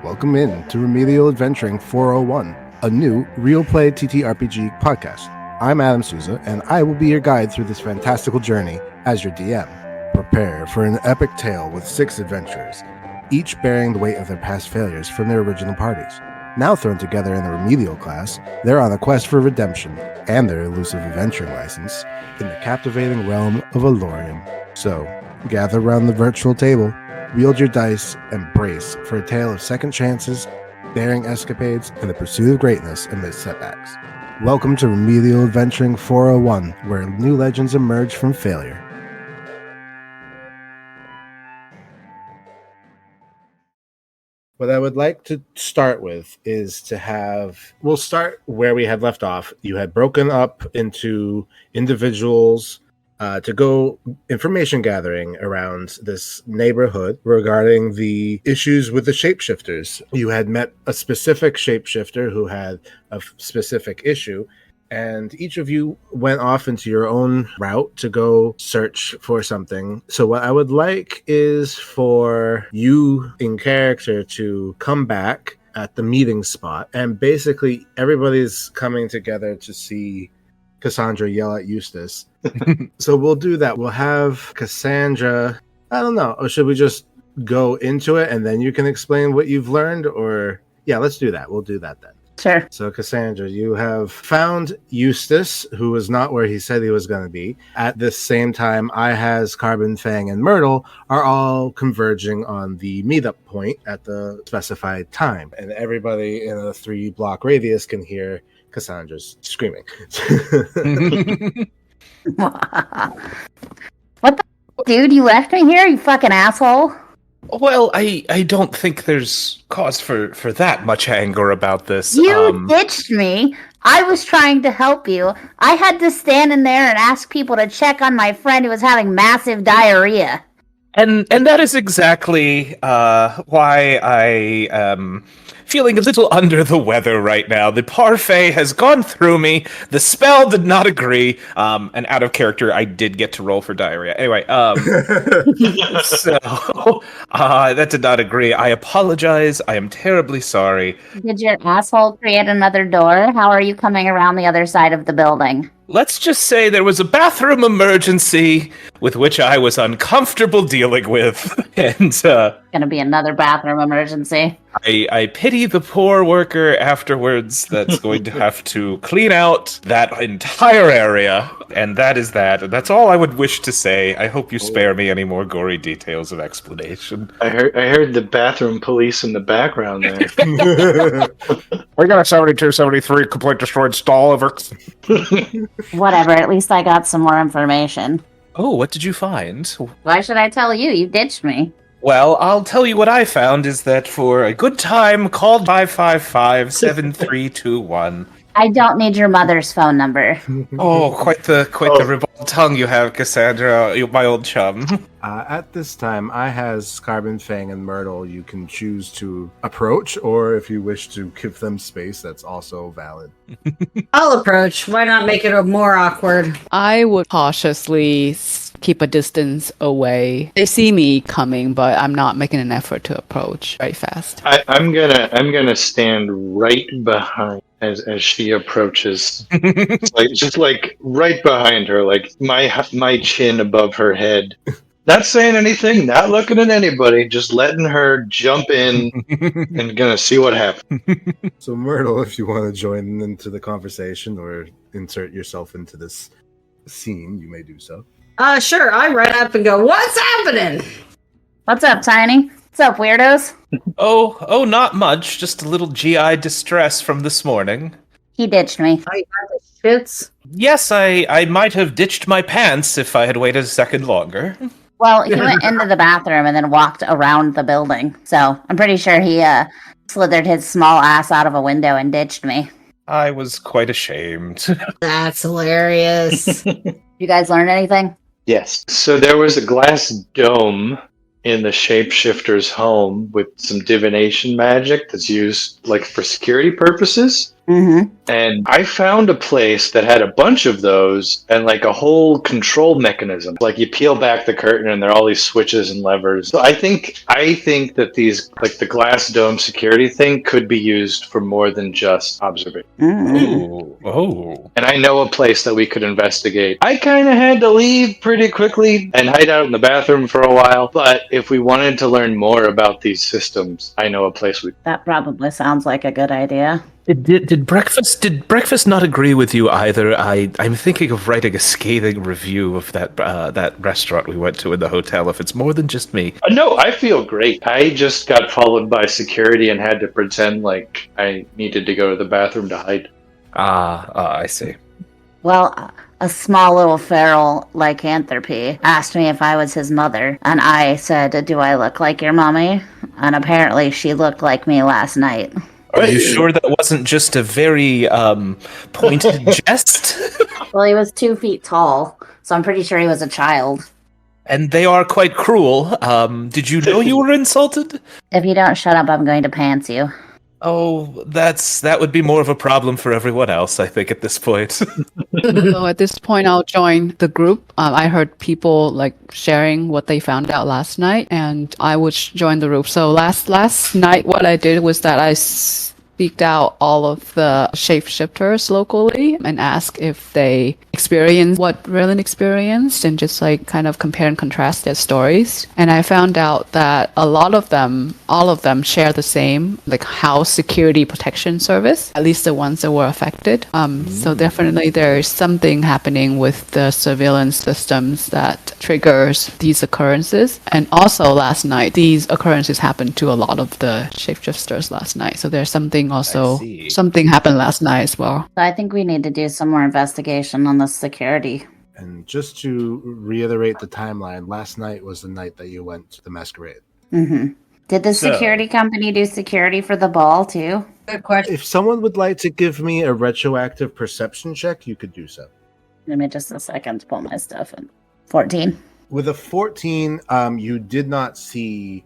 Welcome in to Remedial Adventuring 401, a new real play TTRPG podcast. I'm Adam Souza, and I will be your guide through this fantastical journey as your DM. Prepare for an epic tale with 6 adventurers, each bearing the weight of their past failures from their original parties. Now thrown together in the Remedial class, they're on a quest for redemption and their elusive adventuring license in the captivating realm of Alorium. So, gather around the virtual table, wield your dice, and brace for a tale of second chances, daring escapades, and the pursuit of greatness amidst setbacks. Welcome to Remedial Adventuring 401, where new legends emerge from failure. What I would like to start with is we'll start where we had left off. You had broken up into individuals to go information gathering around this neighborhood regarding the issues with the shapeshifters. You had met a specific shapeshifter who had a specific issue, and each of you went off into your own route to go search for something. So what I would like is for you in character to come back at the meeting spot, and basically everybody's coming together to see Cassandra yell at Eustace. So we'll do that. We'll have Cassandra, I don't know, or should we just go into it and then you can explain what you've learned? Or yeah, let's do that. We'll do that then. Sure. So Cassandra, you have found Eustace, who was not where he said he was going to be. At this same time, Ihaz, Carbon, Fang, and Myrtle are all converging on the meetup point at the specified time. And everybody in a 3-block radius can hear Cassandra's screaming. What the dude? You left me here, you fucking asshole. Well, I don't think there's cause for that much anger about this. You ditched me. I was trying to help you. I had to stand in there and ask people to check on my friend who was having massive diarrhea. And that is exactly why I am feeling a little under the weather right now. The parfait has gone through me. The spell did not agree. And out of character, I did get to roll for diarrhea. Anyway, so that did not agree. I apologize. I am terribly sorry. Did your asshole create another door? How are you coming around the other side of the building? Let's just say there was a bathroom emergency with which I was uncomfortable dealing with. And Gonna be another bathroom emergency. I pity the poor worker afterwards that's going to have to clean out that entire area. And that is that. And that's all I would wish to say. I hope you spare me any more gory details of explanation. I heard the bathroom police in the background there. We got a 7273 complete destroyed stall over. Whatever, at least I got some more information. Oh, what did you find? Why should I tell you? You ditched me. Well, I'll tell you what I found is that for a good time, call 555-7321. I don't need your mother's phone number. Oh, quite the ribald tongue you have, Cassandra, my old chum. At this time, Ihaz, Carbon, Fang, and Myrtle, you can choose to approach, or if you wish to give them space, that's also valid. I'll approach. Why not make it more awkward? I would cautiously keep a distance away. They see me coming, but I'm not making an effort to approach very fast. I'm gonna stand right behind as she approaches, like right behind her, like my chin above her head. Not saying anything, not looking at anybody, just letting her jump in and gonna see what happens. So Myrtle, if you want to join into the conversation or insert yourself into this scene, you may do so. Sure. I run up and go, "What's happening?" What's up, Tiny? What's up, weirdos? Oh, not much. Just a little GI distress from this morning. He ditched me. I got the shits. Yes, I might have ditched my pants if I had waited a second longer. Well, he went into the bathroom and then walked around the building. So I'm pretty sure he slithered his small ass out of a window and ditched me. I was quite ashamed. That's hilarious. You guys learn anything? Yes. So there was a glass dome in the shapeshifter's home with some divination magic that's used like for security purposes. Mm-hmm. And I found a place that had a bunch of those and like a whole control mechanism. Like you peel back the curtain and there are all these switches and levers. So I think that these like the glass dome security thing could be used for more than just observation. Oh. And I know a place that we could investigate. I kind of had to leave pretty quickly and hide out in the bathroom for a while. But if we wanted to learn more about these systems, I know a place we. That probably sounds like a good idea. Did breakfast not agree with you either? I'm thinking of writing a scathing review of that restaurant we went to in the hotel. If it's more than just me. No, I feel great. I just got followed by security and had to pretend like I needed to go to the bathroom to hide. I see. Well, a small little feral lycanthropy asked me if I was his mother, and I said, "Do I look like your mommy?" And apparently she looked like me last night. Are you sure that wasn't just a very pointed jest? Well, he was 2 feet tall, so I'm pretty sure he was a child. And they are quite cruel. Did you know you were insulted? If you don't shut up, I'm going to pants you. Oh, that would be more of a problem for everyone else, I think, at this point. So at this point, I'll join the group. I heard people like sharing what they found out last night, and I would join the group. So last night, what I did was that I speaked out all of the shapeshifters locally and asked if they experienced what Raylan experienced, and just like kind of compare and contrast their stories. And I found out that all of them share the same like house security protection service, at least the ones that were affected. So definitely there's something happening with the surveillance systems that triggers these occurrences. And also last night, these occurrences happened to a lot of the shapeshifters last night. So there's something something happened last night as well. So I think we need to do some more investigation on the security. And just to reiterate the timeline, last night was the night that you went to the masquerade. Mm-hmm. Did the security company do security for the ball too? Good question. If someone would like to give me a retroactive perception check, you could do so. Give me just a second to pull my stuff in. 14. With a 14, you did not see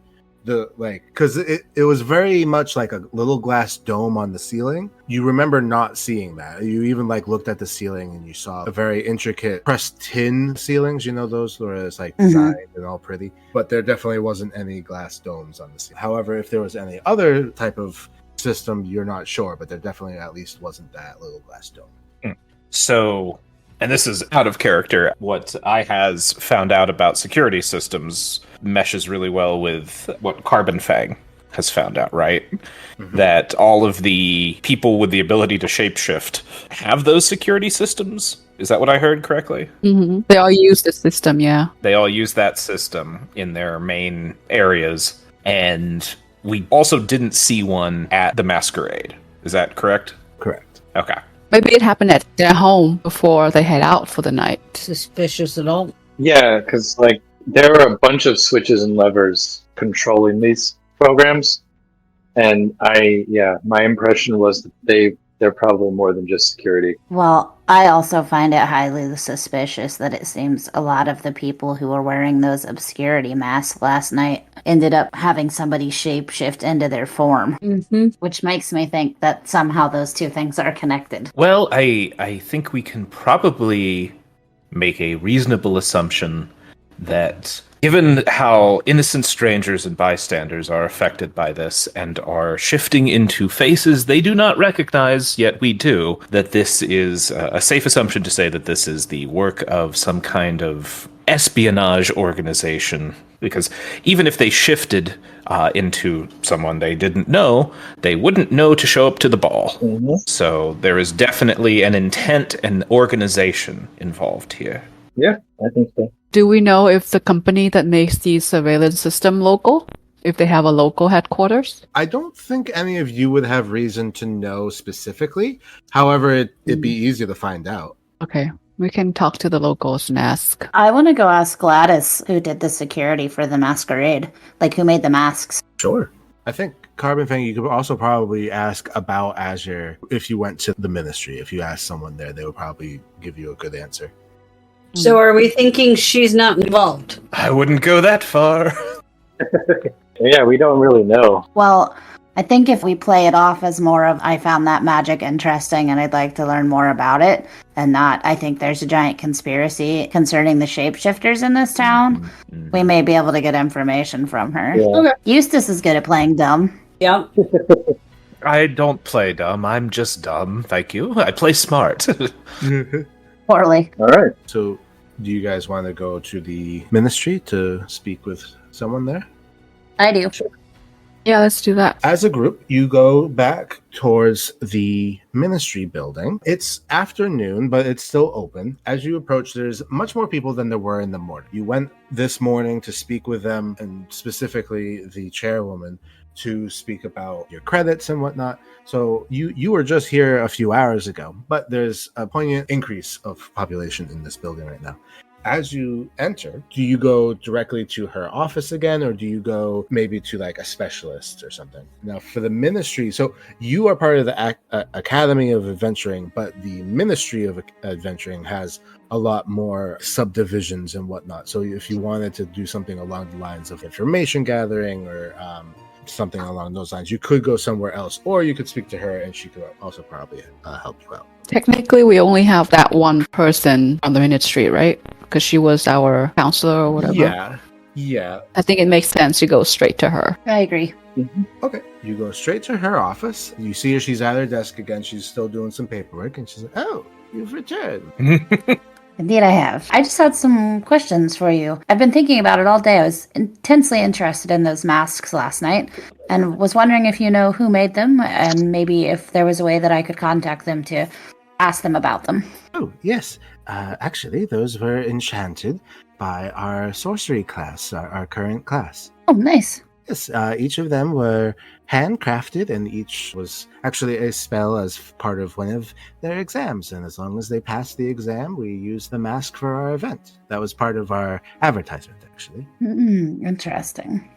because it was very much like a little glass dome on the ceiling. You remember not seeing that. You even looked at the ceiling and you saw a very intricate pressed tin ceilings, those where it's designed and all pretty, but there definitely wasn't any glass domes on the ceiling. However, if there was any other type of system, you're not sure, but there definitely at least wasn't that little glass dome. So, and this is out of character, what I has found out about security systems meshes really well with what Carbon Fang has found out, right? Mm-hmm. That all of the people with the ability to shapeshift have those security systems. Is that what I heard correctly? Mm-hmm. They all use the system, yeah. They all use that system in their main areas. And we also didn't see one at the masquerade. Is that correct? Correct. Okay. Maybe it happened at their home before they head out for the night. Suspicious at all? Yeah, because there are a bunch of switches and levers controlling these programs, and my impression was that they're probably more than just security. Well, I also find it highly suspicious that it seems a lot of the people who were wearing those obscurity masks last night ended up having somebody shapeshift into their form, which makes me think that somehow those two things are connected. Well, I think we can probably make a reasonable assumption that given how innocent strangers and bystanders are affected by this and are shifting into faces they do not recognize, yet we do, that this is a safe assumption to say that this is the work of some kind of espionage organization. Because even if they shifted into someone they didn't know, they wouldn't know to show up to the ball. Mm-hmm. So there is definitely an intent and organization involved here. Yeah, I think so. Do we know if the company that makes the surveillance system local? If they have a local headquarters? I don't think any of you would have reason to know specifically. However, it'd be easy to find out. Okay, we can talk to the locals and ask. I want to go ask Gladys who did the security for the masquerade. Who made the masks. Sure. I think, Carbon Fang, you could also probably ask about Azure if you went to the ministry. If you asked someone there, they would probably give you a good answer. So are we thinking she's not involved? I wouldn't go that far. Yeah, we don't really know. Well, I think if we play it off as more of, I found that magic interesting and I'd like to learn more about it, and not, I think there's a giant conspiracy concerning the shapeshifters in this town, we may be able to get information from her. Yeah. Okay. Eustace is good at playing dumb. Yep. I don't play dumb. I'm just dumb. Thank you. I play smart. Poorly. All right. So, do you guys want to go to the ministry to speak with someone there? I do. Yeah, let's do that. As a group, you go back towards the ministry building. It's afternoon, but it's still open. As you approach, there's much more people than there were in the morning. You went this morning to speak with them, and specifically the chairwoman, to speak about your credits and whatnot. So you were just here a few hours ago, but there's a poignant increase of population in this building right now. As you enter, do you go directly to her office again, or do you go maybe to like a specialist or something? Now, for the ministry, so you are part of the Academy of Adventuring, but the Ministry of Adventuring has a lot more subdivisions and whatnot. So if you wanted to do something along the lines of information gathering or something along those lines, you could go somewhere else, or you could speak to her and she could also probably help you out. Technically, we only have that one person on the ministry, right? Because she was our counselor or whatever. Yeah. I think it makes sense to go straight to her. I agree. Okay. You go straight to her office. You see her, she's at her desk again. She's still doing some paperwork, and she's like, "Oh, you've returned." Indeed, I have. I just had some questions for you. I've been thinking about it all day. I was intensely interested in those masks last night and was wondering if you know who made them and maybe if there was a way that I could contact them to ask them about them. Oh, yes. Actually, those were enchanted by our sorcery class, our current class. Oh, nice. Yes, each of them were handcrafted, and each was actually a spell as part of one of their exams. And as long as they passed the exam, we used the mask for our event. That was part of our advertisement, actually. Interesting.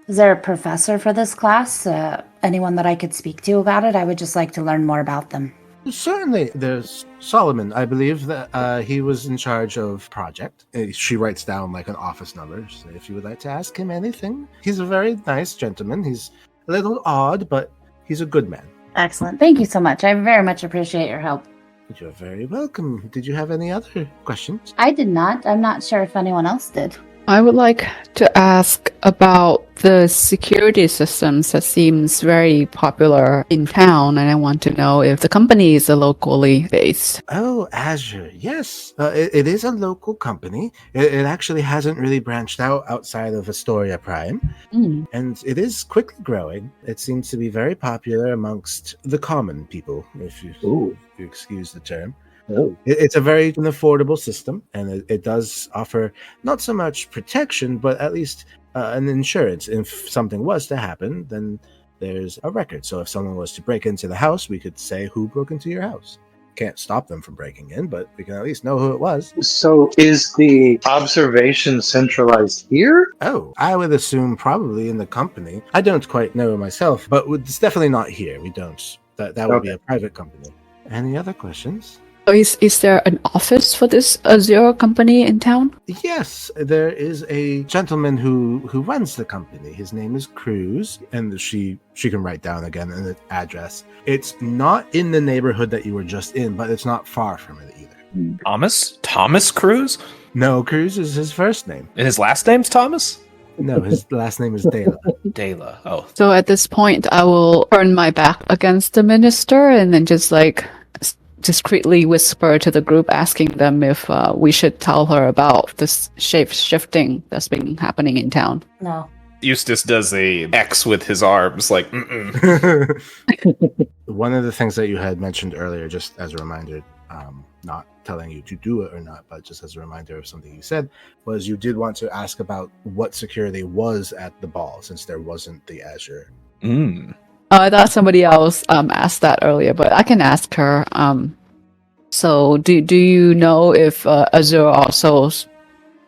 Is there a professor for this class? Anyone that I could speak to about it? I would just like to learn more about them. Certainly, there's Solomon. I believe that he was in charge of project. She writes down like an office number. So if you would like to ask him anything, he's a very nice gentleman. He's a little odd, but he's a good man. Excellent. Thank you so much. I very much appreciate your help. You're very welcome. Did you have any other questions? I did not. I'm not sure if anyone else did. I would like to ask about the security systems that seems very popular in town, and I want to know if the company is locally based. Oh, Azure. Yes, it is a local company. It actually hasn't really branched out outside of Astoria Prime, and it is quickly growing. It seems to be very popular amongst the common people, if you excuse the term. Oh. It's a very affordable system, and it does offer not so much protection, but at least an insurance. If something was to happen, then there's a record. So if someone was to break into the house, we could say who broke into your house. Can't stop them from breaking in, but we can at least know who it was. So is the observation centralized here? Oh, I would assume probably in the company. I don't quite know myself, but it's definitely not here. We don't. That would be a private company. Any other questions? Is there an office for this Azure company in town? Yes, there is a gentleman who runs the company. His name is Cruz, and she can write down again an address. It's not in the neighborhood that you were just in, but it's not far from it either. Thomas Cruz? No, Cruz is his first name. And his last name's Thomas? No, his last name is Dela. Dela. Oh. So at this point, I will turn my back against the minister and then just like discreetly whisper to the group, asking them if we should tell her about this shape-shifting that's been happening in town. No. Eustace does a X with his arms, like, mm-mm. One of the things that you had mentioned earlier, just as a reminder, not telling you to do it or not, but just as a reminder of something you said, was you did want to ask about what security was at the ball, since there wasn't the Azure. I thought somebody else asked that earlier, but I can ask her. So do you know if Azure also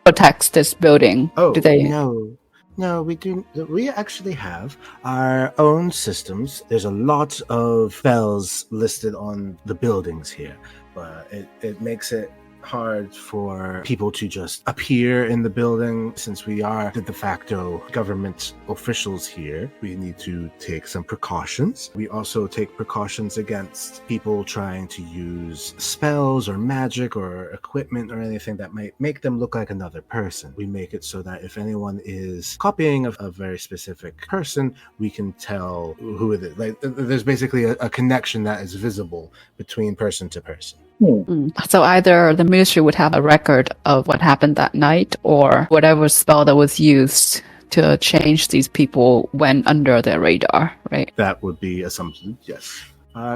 protects this building? Oh, do they? No, we do. We actually have our own systems. There's a lot of spells listed on the buildings here, but it makes it hard for people to just appear in the building. Since we are the de facto government officials here, we need to take some precautions. We also take precautions against people trying to use spells or magic or equipment or anything that might make them look like another person. We make it so that if anyone is copying a very specific person, we can tell who it is. Like, there's basically a connection that is visible between person to person. So either the ministry would have a record of what happened that night, or whatever spell that was used to change these people went under their radar, right? That would be assumption, yes.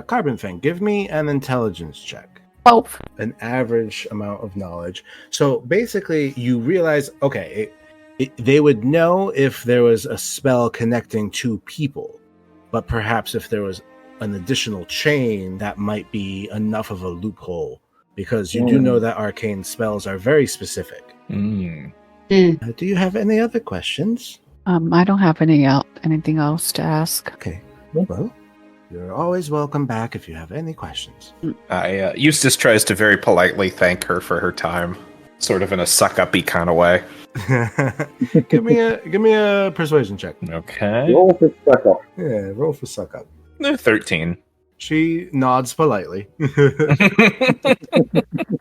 Carbon Fang, give me an intelligence check. Oh, An average amount of knowledge. So basically, you realize, okay, they would know if there was a spell connecting two people, but perhaps if there was an additional chain, that might be enough of a loophole, because you do know that arcane spells are very specific. Do you have any other questions? I don't have anything else to ask. Okay, well, you're always welcome back if you have any questions. Eustace tries to very politely thank her for her time, sort of in a suck-uppy kind of way. give me a persuasion check. Okay. Roll for suck up. Yeah, roll for suck up. 13. She nods politely.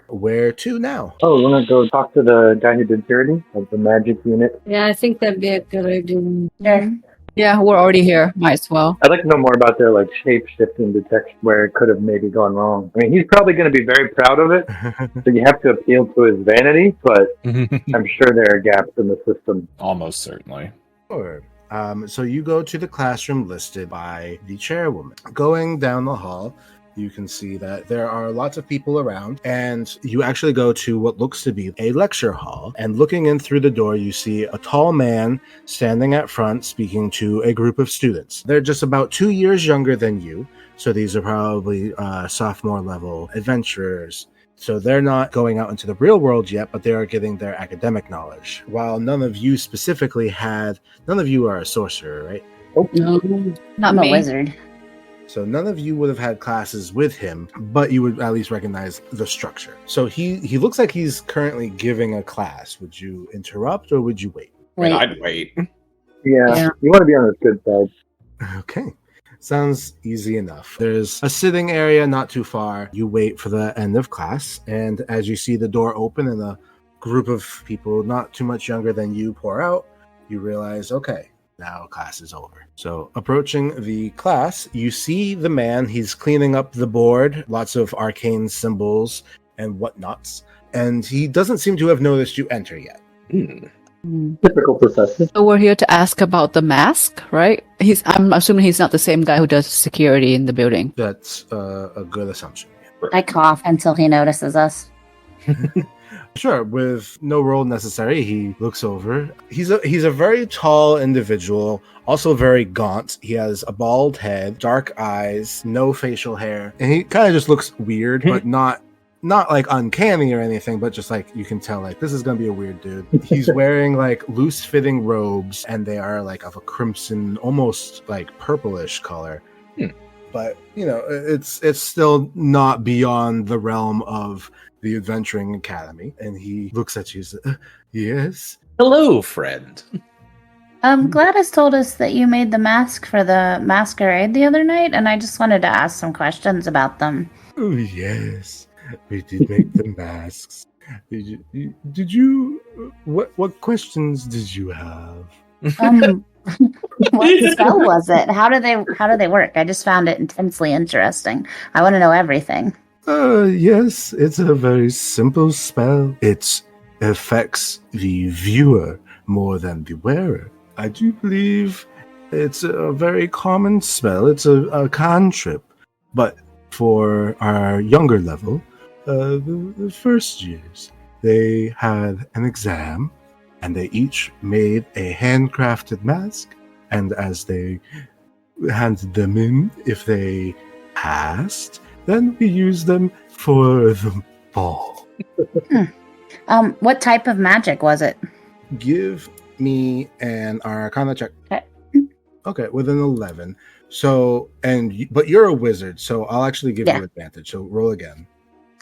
Where to now? Oh, we want to go talk to the guy who did charity of the magic unit. Yeah, I think that'd be a good idea. Sure. Yeah, we're already here. Might as well. I'd like to know more about their like shape shifting detection, where it could have maybe gone wrong. I mean, he's probably going to be very proud of it, so you have to appeal to his vanity. But I'm sure there are gaps in the system. Almost certainly. Sure. So you go to the classroom listed by the chairwoman. Going down the hall, you can see that there are lots of people around, and you actually go to what looks to be a lecture hall. And looking in through the door, you see a tall man standing at front speaking to a group of students. They're just about 2 years younger than you, so these are probably sophomore level adventurers. So they're not going out into the real world yet, but they are getting their academic knowledge. While none of you are a sorcerer, right? No. Not I'm a me. wizard. So none of you would have had classes with him, but you would at least recognize the structure. So he looks like he's currently giving a class. Would you interrupt or would you wait? I mean, Wait. I'd wait. Yeah, you want to be on his good side. Okay. Sounds easy enough. There's a sitting area not too far. You wait for the end of class, and as you see the door open and a group of people not too much younger than you pour out, you realize, okay, now class is over. So approaching the class, you see the man. He's cleaning up the board, lots of arcane symbols and whatnots, and he doesn't seem to have noticed you enter yet. Typical professor. So we're here to ask about the mask, right? I'm assuming he's not the same guy who does security in the building. That's a good assumption. I cough until he notices us. Sure, with no roll necessary, he looks over. He's a very tall individual, also very gaunt. He has a bald head, dark eyes, no facial hair, and he kind of just looks weird, but not like uncanny or anything, but just like you can tell, like, this is gonna be a weird dude. He's wearing like loose fitting robes, and they are like of a crimson, almost like purplish color. But you know, it's still not beyond the realm of the Adventuring Academy. And he looks at you and says, yes. Hello, friend. Gladys told us that you made the mask for the masquerade the other night, and I just wanted to ask some questions about them. Oh yes, we did make the masks. Did you? What questions did you have? What spell was it? How do they work? I just found it intensely interesting. I want to know everything. Yes, it's a very simple spell. It affects the viewer more than the wearer. I do believe it's a very common spell. It's a cantrip, but for our younger level, the first years, they had an exam, and they each made a handcrafted mask, and as they handed them in, if they passed, then we used them for the ball. What type of magic was it? Give me an Arcana check. Okay. Okay, with an 11. So, but you're a wizard, so I'll actually give you advantage. So roll again.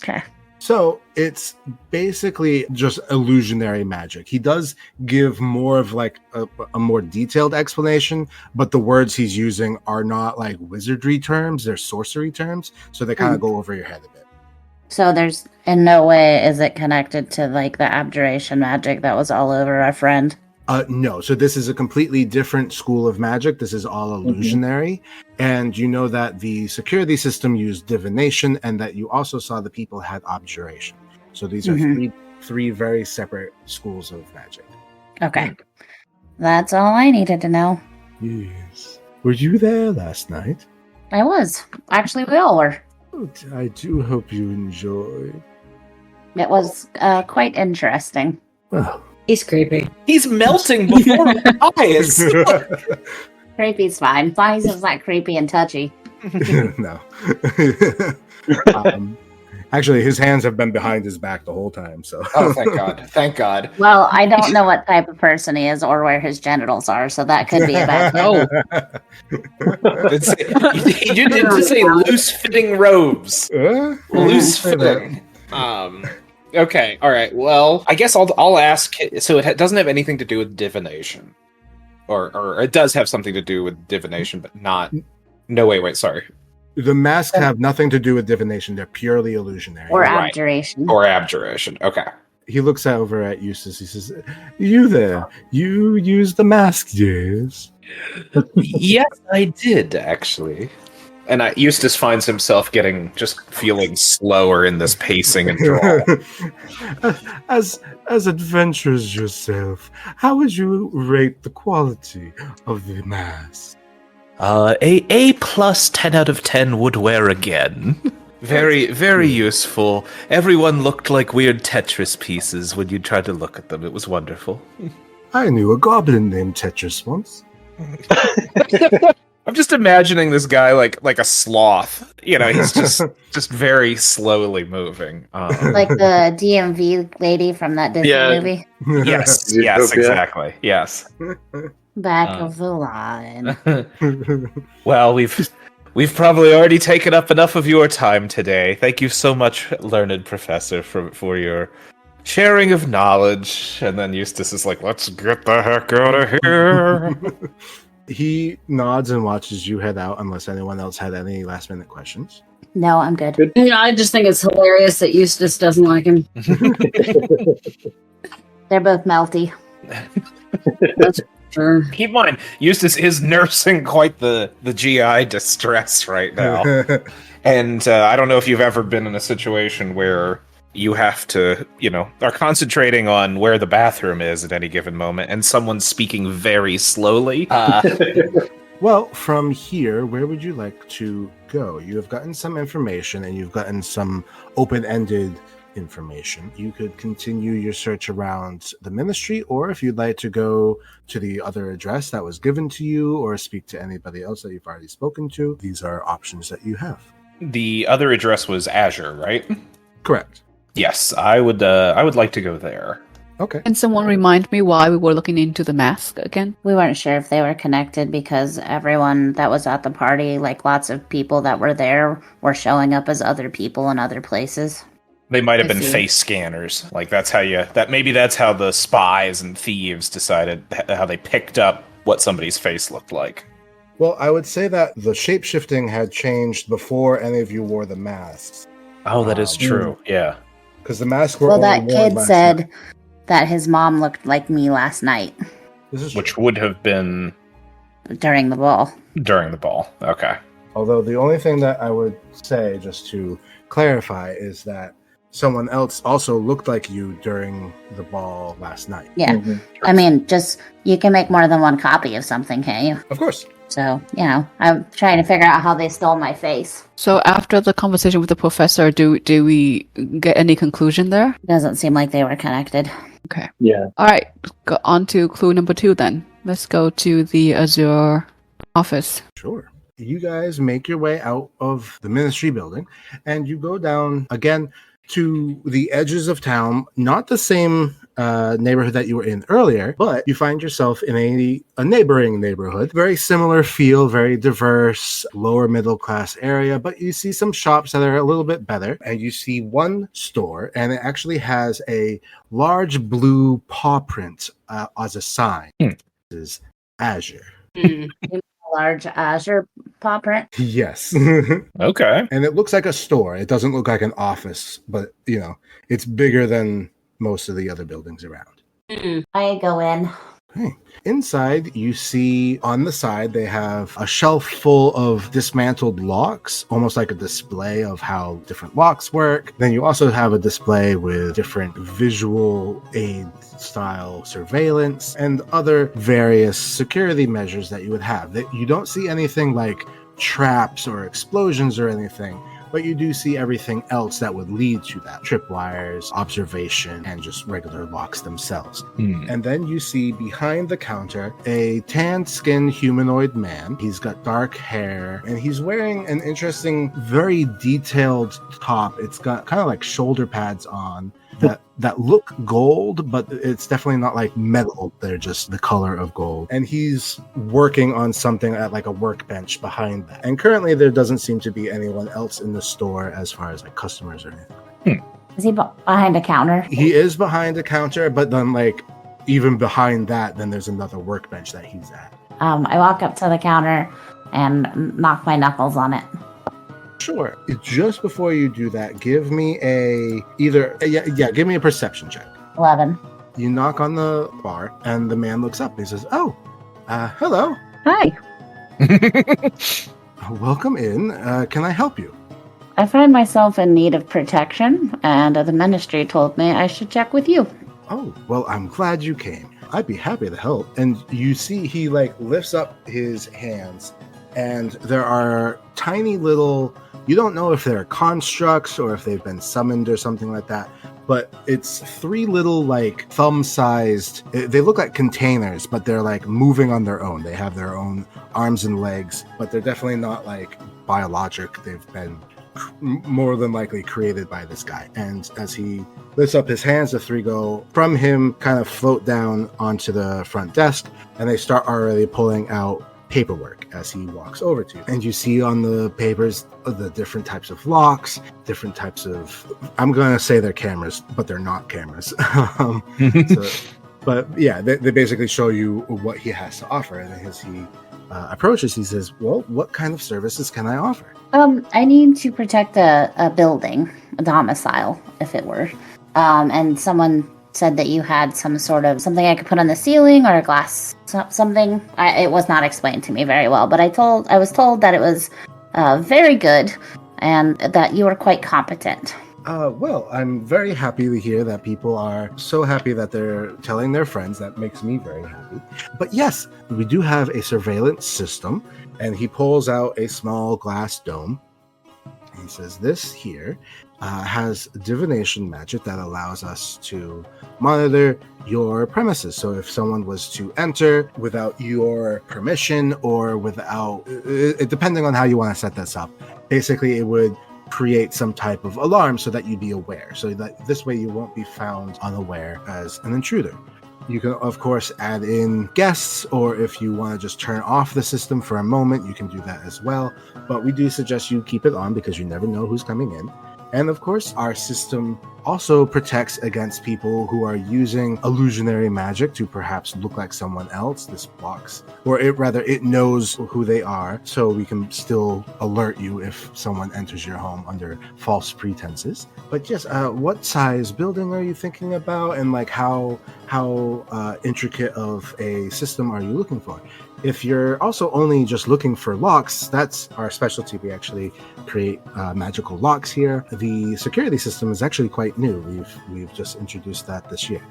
Okay. So it's basically just illusionary magic. He does give more of like a more detailed explanation, but the words he's using are not like wizardry terms, they're sorcery terms. So they kind of go over your head a bit. So there's in no way is it connected to like the abjuration magic that was all over our friend. No, so this is a completely different school of magic. This is all illusionary. And you know that the security system used divination and that you also saw the people had abjuration. So these are three very separate schools of magic. Okay. That's all I needed to know. Yes. Were you there last night? I was. Actually, we all were. Oh, I do hope you enjoyed. It was quite interesting. Well, He's creepy. He's melting before my eyes. Creepy's fine. As long as it's not creepy and touchy. no. Actually, his hands have been behind his back the whole time. So. Oh, thank God! Thank God. Well, I don't know what type of person he is or where his genitals are, so that could be a bad thing. You did just say loose-fitting robes. Loose-fitting. Okay. All right. Well, I guess I'll ask. So it doesn't have anything to do with divination, or it does have something to do with divination, but not. No, wait. Sorry. The masks have nothing to do with divination. They're purely illusionary. Or abjuration. Or abjuration. Okay. He looks over at Eustace. He says, "You there? You use the mask, yes?" Yes, I did actually. And Eustace finds himself just feeling slower in this pacing and draw. As adventurous yourself, how would you rate the quality of the mask? A plus 10 out of 10 would wear again. Very, very useful. Everyone looked like weird Tetris pieces when you tried to look at them. It was wonderful. I knew a goblin named Tetris once. I'm just imagining this guy like a sloth. You know, he's just very slowly moving. Like the DMV lady from that Disney movie. Yes, exactly. Yes. Back of the line. Well, we've probably already taken up enough of your time today. Thank you so much, learned professor, for your sharing of knowledge. And then Eustace is like, "Let's get the heck out of here." He nods and watches you head out unless anyone else had any last minute questions. No, I'm good. I just think it's hilarious that Eustace doesn't like him. They're both melty. That's sure. Keep in mind, Eustace is nursing quite the GI distress right now. And I don't know if you've ever been in a situation where you have to, are concentrating on where the bathroom is at any given moment, and someone's speaking very slowly. Well, from here, where would you like to go? You have gotten some information, and you've gotten some open-ended information. You could continue your search around the ministry, or if you'd like to go to the other address that was given to you, or speak to anybody else that you've already spoken to, these are options that you have. The other address was Azure, right? Correct. Yes, I would like to go there. Okay. Can someone remind me why we were looking into the mask again? We weren't sure if they were connected because everyone that was at the party, like lots of people that were there, were showing up as other people in other places. They might have been face scanners. Like that's how the spies and thieves decided how they picked up what somebody's face looked like. Well, I would say that the shape-shifting had changed before any of you wore the masks. Oh, that is true. Yeah. Because the masks were Well, only that worn kid last said night. that his mom looked like me last night Which would have been during the ball. during the ball. Okay. Although the only thing that I would say, just to clarify, is that someone else also looked like you during the ball last night. Yeah. I mean, just you can make more than one copy of something, can't you? Of course. So, I'm trying to figure out how they stole my face. So after the conversation with the professor, do we get any conclusion there? Doesn't seem like they were connected. Okay. Yeah. All right. Go on to clue number 2 then. Let's go to the Azure office. Sure. You guys make your way out of the ministry building, and you go down again to the edges of town. Not the same neighborhood that you were in earlier, but you find yourself in a neighboring neighborhood. Very similar feel, very diverse, lower middle class area, but you see some shops that are a little bit better. And you see one store, and it actually has a large blue paw print as a sign. This is Azure. Large Azure paw print. Yes. Okay. And it looks like a store. It doesn't look like an office, but it's bigger than most of the other buildings around. I go in. Okay. Inside, you see on the side, they have a shelf full of dismantled locks, almost like a display of how different locks work. Then you also have a display with different visual aid style surveillance and other various security measures that you would have. That you don't see anything like traps or explosions or anything, but you do see everything else that would lead to that. Tripwires, observation, and just regular locks themselves. And then you see behind the counter a tan-skinned humanoid man. He's got dark hair, and he's wearing an interesting, very detailed top. It's got kind of like shoulder pads on that look gold, but it's definitely not like metal. They're just the color of gold. And he's working on something at like a workbench behind that. And currently there doesn't seem to be anyone else in the store as far as like customers or anything. Is he behind a counter? He is behind a counter, but then like even behind that, then there's another workbench that he's at. I walk up to the counter and knock my knuckles on it. Sure. Just before you do that, give me give me a perception check. 11. You knock on the bar, and the man looks up. He says, hello. Hi. Welcome in. Can I help you? I find myself in need of protection, and the ministry told me I should check with you. Oh, well, I'm glad you came. I'd be happy to help. And you see he lifts up his hands, and there are tiny little, you don't know if they're constructs or if they've been summoned or something like that, but it's 3 little thumb-sized, they look like containers, but they're moving on their own. They have their own arms and legs, but they're definitely not biologic. They've been more than likely created by this guy. And as he lifts up his hands, the 3 go from him, kind of float down onto the front desk, and they start already pulling out paperwork as he walks over to you. And you see on the papers the different types of locks, different types of, I'm going to say they're cameras, but they're not cameras. But yeah, they basically show you what he has to offer. And as he approaches, he says, well, what kind of services can I offer? I need to protect a building, a domicile, if it were. And someone said that you had some sort of something I could put on the ceiling or a glass something. It was not explained to me very well, but I was told that it was very good and that you were quite competent. Well, I'm very happy to hear that people are so happy that they're telling their friends. That makes me very happy. But yes, we do have a surveillance system, and he pulls out a small glass dome. He says, this here has divination magic that allows us to monitor your premises. So if someone was to enter without your permission or without, depending on how you want to set this up, basically it would create some type of alarm so that you'd be aware. So that this way you won't be found unaware as an intruder. You can, of course, add in guests, or if you want to just turn off the system for a moment, you can do that as well. But we do suggest you keep it on because you never know who's coming in. And of course, our system also protects against people who are using illusionary magic to perhaps look like someone else. This blocks, or it knows who they are, so we can still alert you if someone enters your home under false pretenses. But yes, what size building are you thinking about, and how intricate of a system are you looking for? If you're also only just looking for locks, that's our specialty. We actually create magical locks here. The security system is actually quite new. We've just introduced that this year.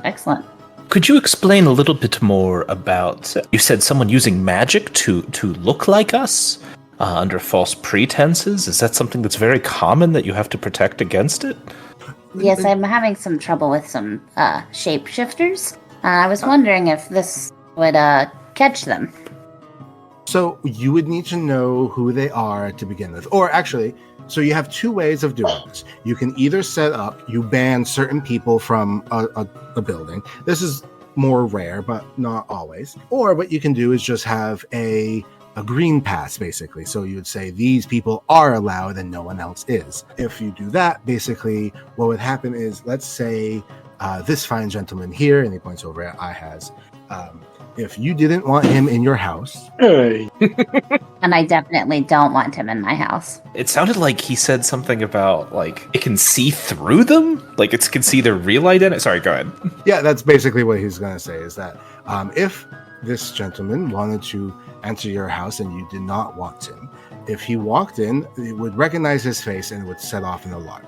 Excellent. Could you explain a little bit more about, you said someone using magic to look like us under false pretenses? Is that something that's very common that you have to protect against it? Yes, I'm having some trouble with some shapeshifters. I was wondering if this would catch them. So you would need to know who they are to begin with. Or actually, so you have two ways of doing this. You can either set up, you ban certain people from a building. This is more rare, but not always. Or what you can do is just have a green pass, basically. So you would say these people are allowed and no one else is. If you do that, basically what would happen is, let's say this fine gentleman here, and he points over at Ihaz, if you didn't want him in your house. Hey. And I definitely don't want him in my house. It sounded like he said something about, like, it can see through them? Like, it can see their real identity? Sorry, go ahead. Yeah, that's basically what he's going to say, is that if this gentleman wanted to enter your house and you did not want him, if he walked in, it would recognize his face and it would set off an alarm.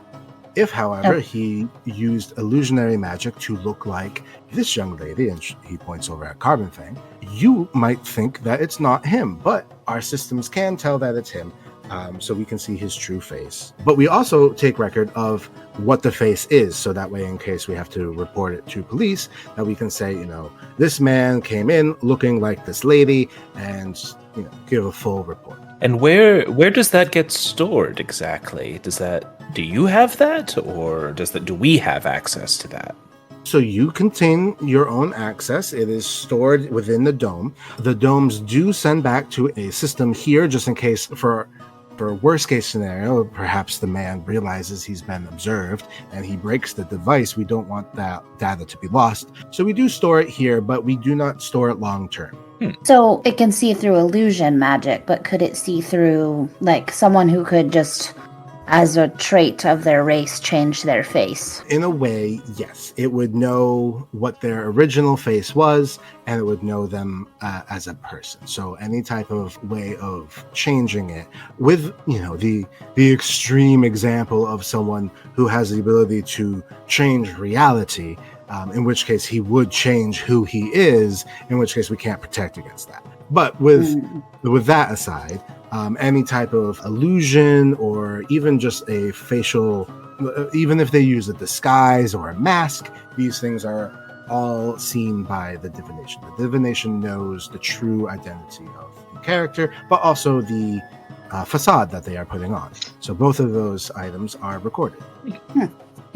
If, however, he used illusionary magic to look like this young lady, and he points over at Carbon Fang, you might think that it's not him, but our systems can tell that it's him, so we can see his true face. But we also take record of what the face is, so that way, in case we have to report it to police, that we can say, this man came in looking like this lady, and give a full report. And where does that get stored exactly? Do you have that, or do we have access to that? So you contain your own access. It is stored within the dome. The domes do send back to a system here, just in case for worst case scenario, perhaps the man realizes he's been observed and he breaks the device. We don't want that data to be lost. So we do store it here, but we do not store it long term. So it can see through illusion magic, but could it see through, like, someone who could just, as a trait of their race, change their face? In a way, yes. It would know what their original face was, and it would know them as a person. So any type of way of changing it, with the extreme example of someone who has the ability to change reality, in which case he would change who he is, in which case we can't protect against that. But with that aside, any type of illusion or even just a facial, even if they use a disguise or a mask, these things are all seen by the divination. The divination knows the true identity of the character, but also the facade that they are putting on. So both of those items are recorded.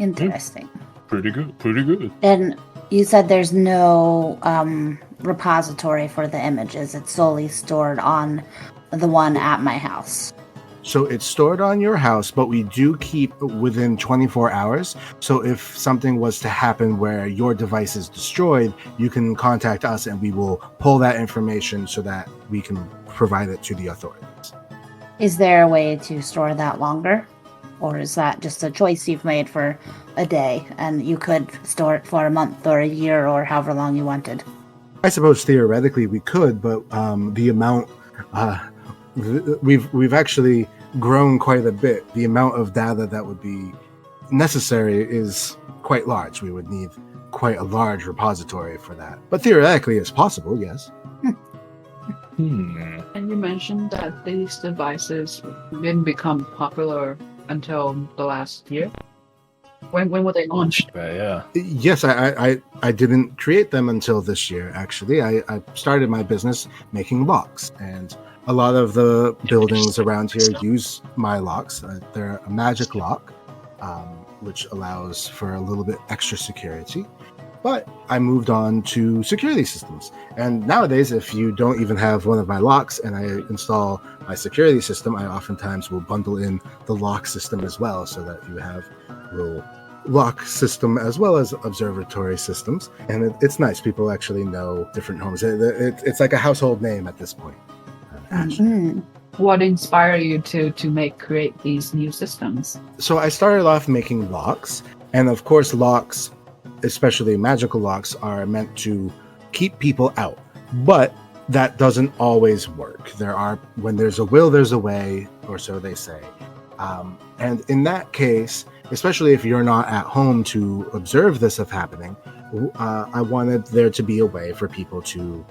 Interesting. Pretty good. And you said there's no repository for the images. It's solely stored on the one at my house. So it's stored on your house, but we do keep within 24 hours. So if something was to happen where your device is destroyed, you can contact us and we will pull that information so that we can provide it to the authorities. Is there a way to store that longer? Or is that just a choice you've made for a day and you could store it for a month or a year or however long you wanted? I suppose theoretically we could, but the amount we've actually grown quite a bit. The amount of data that would be necessary is quite large. We would need quite a large repository for that. But theoretically it's possible, yes. And you mentioned that these devices didn't become popular until the last year. When were they launched? Yeah. Yes, I didn't create them until this year, actually. I started my business making locks, and a lot of the buildings around here use my locks. They're a magic lock, which allows for a little bit extra security. But I moved on to security systems. And nowadays, if you don't even have one of my locks and I install my security system, I oftentimes will bundle in the lock system as well, so that you have a little lock system as well as observatory systems. And it's nice. People actually know different homes. It's like a household name at this point. What inspired you to create these new systems? So I started off making locks. And of course, locks, especially magical locks, are meant to keep people out. But that doesn't always work. When there's a will, there's a way, or so they say. And in that case, especially if you're not at home to observe this happening, I wanted there to be a way for people to,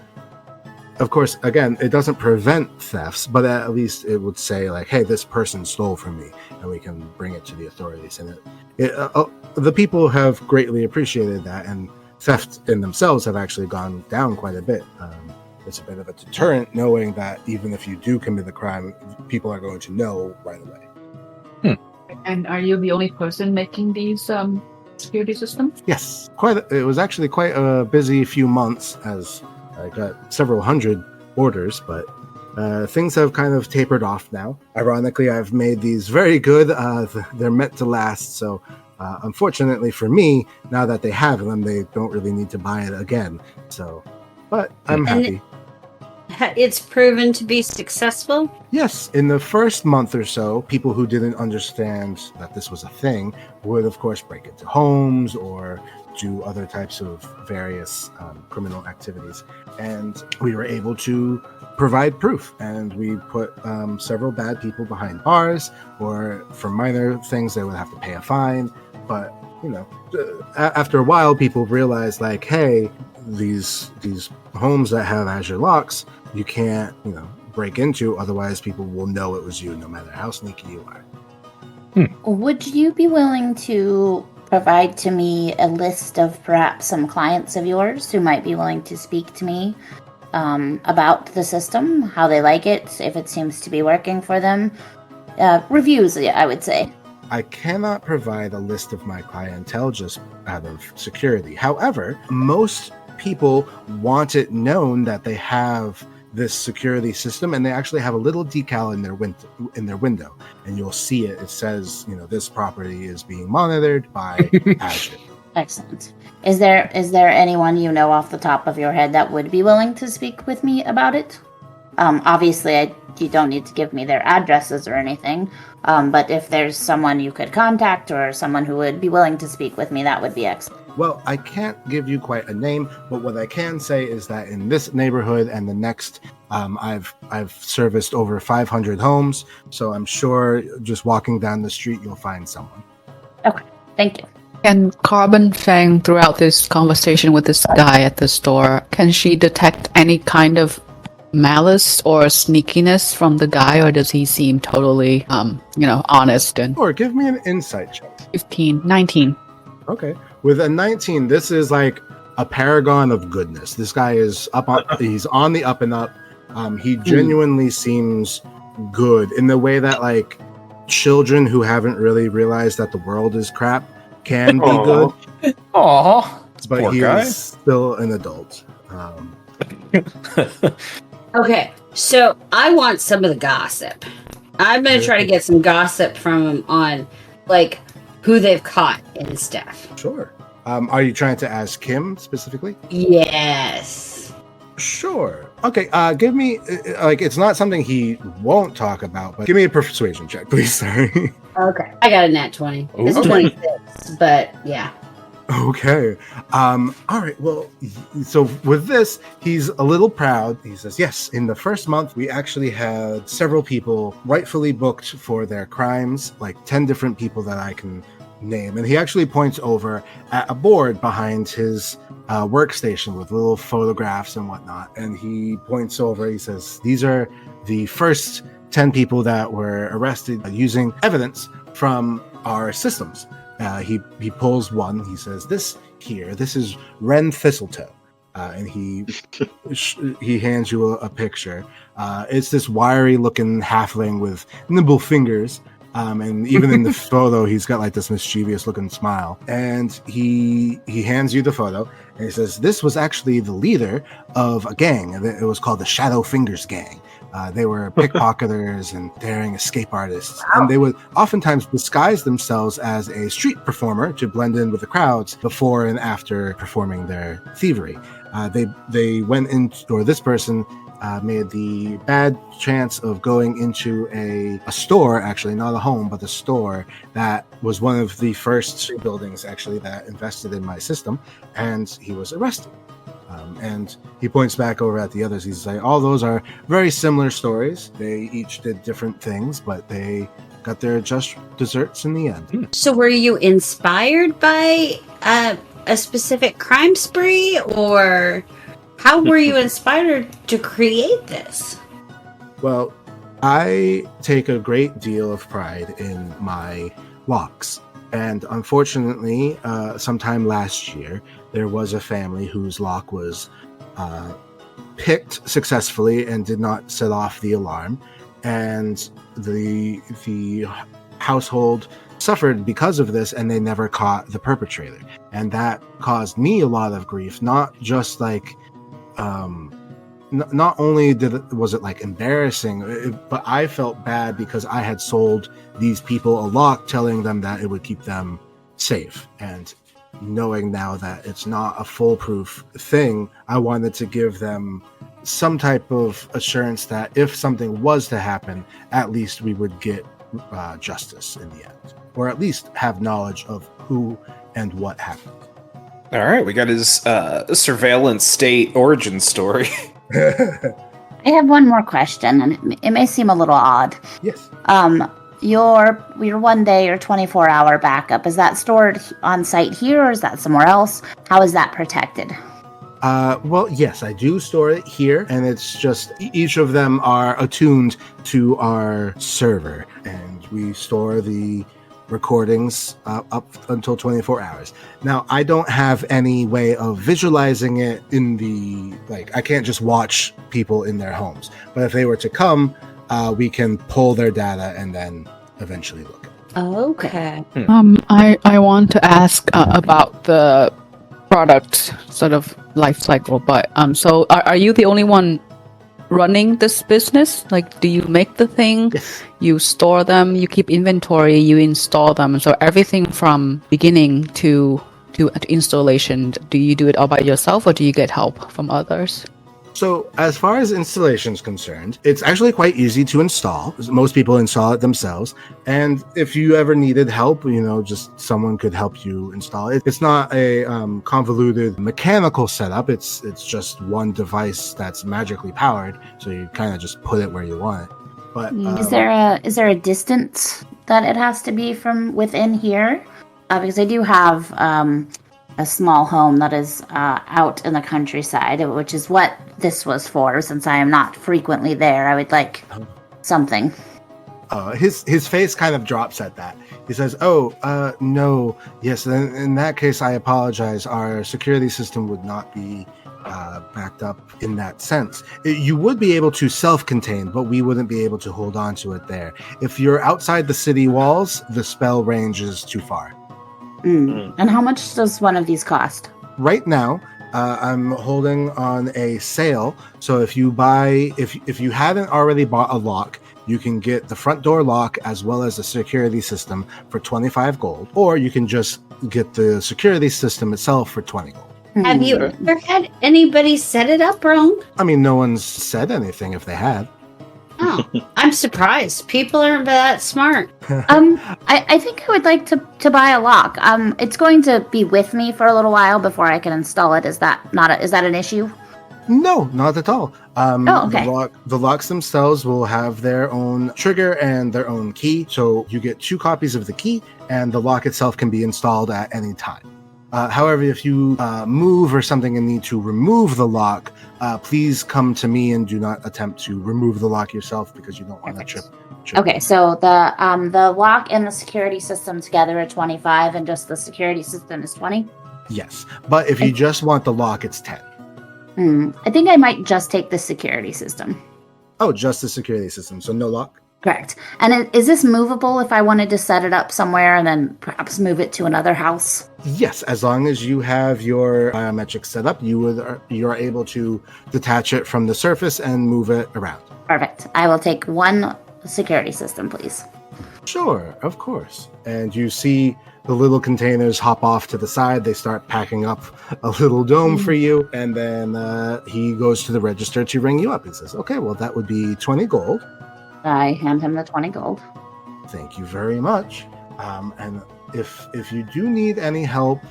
of course, again, it doesn't prevent thefts, but at least it would say like, hey, this person stole from me, and we can bring it to the authorities. And the people have greatly appreciated that, and theft in themselves have actually gone down quite a bit it's a bit of a deterrent knowing that even if you do commit a crime, people are going to know right away. And are you the only person making these security systems? Yes, it was actually quite a busy few months as I got several hundred orders, but things have kind of tapered off now. Ironically, I've made these very good. They're meant to last, so unfortunately for me, now that they have them, they don't really need to buy it again. So, but I'm happy. It's proven to be successful? Yes, in the first month or so, people who didn't understand that this was a thing would, of course, break into homes or do other types of various criminal activities. And we were able to provide proof. And we put several bad people behind bars, or for minor things, they would have to pay a fine. But, after a while, people realized, like, hey, these homes that have Azure locks, you can't, break into, otherwise people will know it was you no matter how sneaky you are. Would you be willing to provide to me a list of perhaps some clients of yours who might be willing to speak to me about the system, how they like it, if it seems to be working for them? Reviews, I would say. I cannot provide a list of my clientele just out of security. However, most people want it known that they have this security system, and they actually have a little decal in their window, and you'll see it. It says, this property is being monitored by Azure. Excellent. Is there anyone you know off the top of your head that would be willing to speak with me about it? Obviously, you don't need to give me their addresses or anything, but if there's someone you could contact or someone who would be willing to speak with me, that would be excellent. Well, I can't give you quite a name, but what I can say is that in this neighborhood and the next, I've serviced over 500 homes, so I'm sure just walking down the street, you'll find someone. Okay, thank you. And Carbon Fang, throughout this conversation with this guy at the store, can she detect any kind of malice or sneakiness from the guy, or does he seem totally, honest? And Or give me an insight check. 19. Okay. With a 19, this is like a paragon of goodness. This guy is he's on the up and up. He genuinely seems good in the way that, like, children who haven't really realized that the world is crap can be good. Aww. But Poor he guy. is still an adult. Okay, so I want some of the gossip. I'm going to try to get some gossip from him on, like, who they've caught and stuff. Sure. Are you trying to ask him specifically? Yes. Sure. Okay. Give me it's not something he won't talk about, but give me a persuasion check, please. Sorry. Okay. I got a nat 20. It's Okay. 26, but yeah. Okay. All right. Well, so with this, he's a little proud. He says, yes, in the first month, we actually had several people rightfully booked for their crimes, like 10 different people that I can name. And he actually points over at a board behind his workstation with little photographs and whatnot. And he points over, he says, these are the first 10 people that were arrested using evidence from our systems. He pulls one. He says, "This is Ren Thistletoe," and he hands you a picture. It's this wiry-looking halfling with nimble fingers, and even in the photo, he's got like this mischievous-looking smile. And he hands you the photo, and he says, "This was actually the leader of a gang. It was called the Shadow Fingers Gang." They were pickpocketers and daring escape artists, and they would oftentimes disguise themselves as a street performer to blend in with the crowds before and after performing their thievery. They went into, or this person made the bad chance of going into a store, actually not a home, but a store that was one of the first buildings actually that invested in my system, and he was arrested. And he points back over at the others. He's like, all those are very similar stories. They each did different things, but they got their just desserts in the end. So were you inspired by a specific crime spree, or how were you inspired to create this? Well, I take a great deal of pride in my locks. And unfortunately, sometime last year, there was a family whose lock was picked successfully and did not set off the alarm, and the household suffered because of this, and they never caught the perpetrator. And that caused me a lot of grief, not just like not only was it like embarrassing, but I felt bad because I had sold these people a lock telling them that it would keep them safe, and knowing now that it's not a foolproof thing, I wanted to give them some type of assurance that if something was to happen, at least we would get justice in the end, or at least have knowledge of who and what happened. All right, we got his surveillance state origin story. I have one more question, and it may seem a little odd. Yes. Your 1 day or 24-hour backup, is that stored on site here, or is that somewhere else? How is that protected? Well, yes, I do store it here, and it's just each of them are attuned to our server, and we store the recordings up until 24 hours. Now, I don't have any way of visualizing it in the, like, I can't just watch people in their homes, but if they were to come, we can pull their data and then eventually look at it. Okay. I want to ask about the product sort of life cycle, but so are you the only one running this business? Like, do you make the thing, Yes. you store them, you keep inventory, you install them, so everything from beginning to installation, do you do it all by yourself, or do you get help from others? So as far as installation is concerned, it's actually quite easy to install. Most people install it themselves. And if you ever needed help, just someone could help you install it. It's not a convoluted mechanical setup. It's just one device that's magically powered. So you kind of just put it where you want it. But Is there a distance that it has to be from within here? Because I do have a small home that is out in the countryside, which is what this was for. Since I am not frequently there, I would like something. His face kind of drops at that. He says, no, yes, then in that case, I apologize. Our security system would not be backed up in that sense. You would be able to self-contain, but we wouldn't be able to hold on to it there. If you're outside the city walls, the spell range is too far. And how much does one of these cost? Right now, I'm holding on a sale. So if you haven't already bought a lock, you can get the front door lock as well as the security system for 25 gold, or you can just get the security system itself for 20 gold. Have you ever had anybody set it up wrong? I mean, no one's said anything if they have. Oh, I'm surprised. People aren't that smart. I think I would like to buy a lock. It's going to be with me for a little while before I can install it. Is that an issue? No, not at all. Okay. The locks themselves will have their own trigger and their own key. So you get 2 copies of the key, and the lock itself can be installed at any time. However, if you move or something and need to remove the lock, please come to me and do not attempt to remove the lock yourself because you don't want to trip. Okay, so the lock and the security system together are 25, and just the security system is 20? Yes, but if you just want the lock, it's 10. I think I might just take the security system. Oh, just the security system, so no lock? Correct. And is this movable if I wanted to set it up somewhere and then perhaps move it to another house? Yes, as long as you have your biometrics set up, you are able to detach it from the surface and move it around. Perfect. I will take 1 security system, please. Sure, of course. And you see the little containers hop off to the side. They start packing up a little dome for you. And then he goes to the register to ring you up. He says, okay, well, that would be 20 gold. I hand him the 20 gold. Thank you very much. And if you do need any help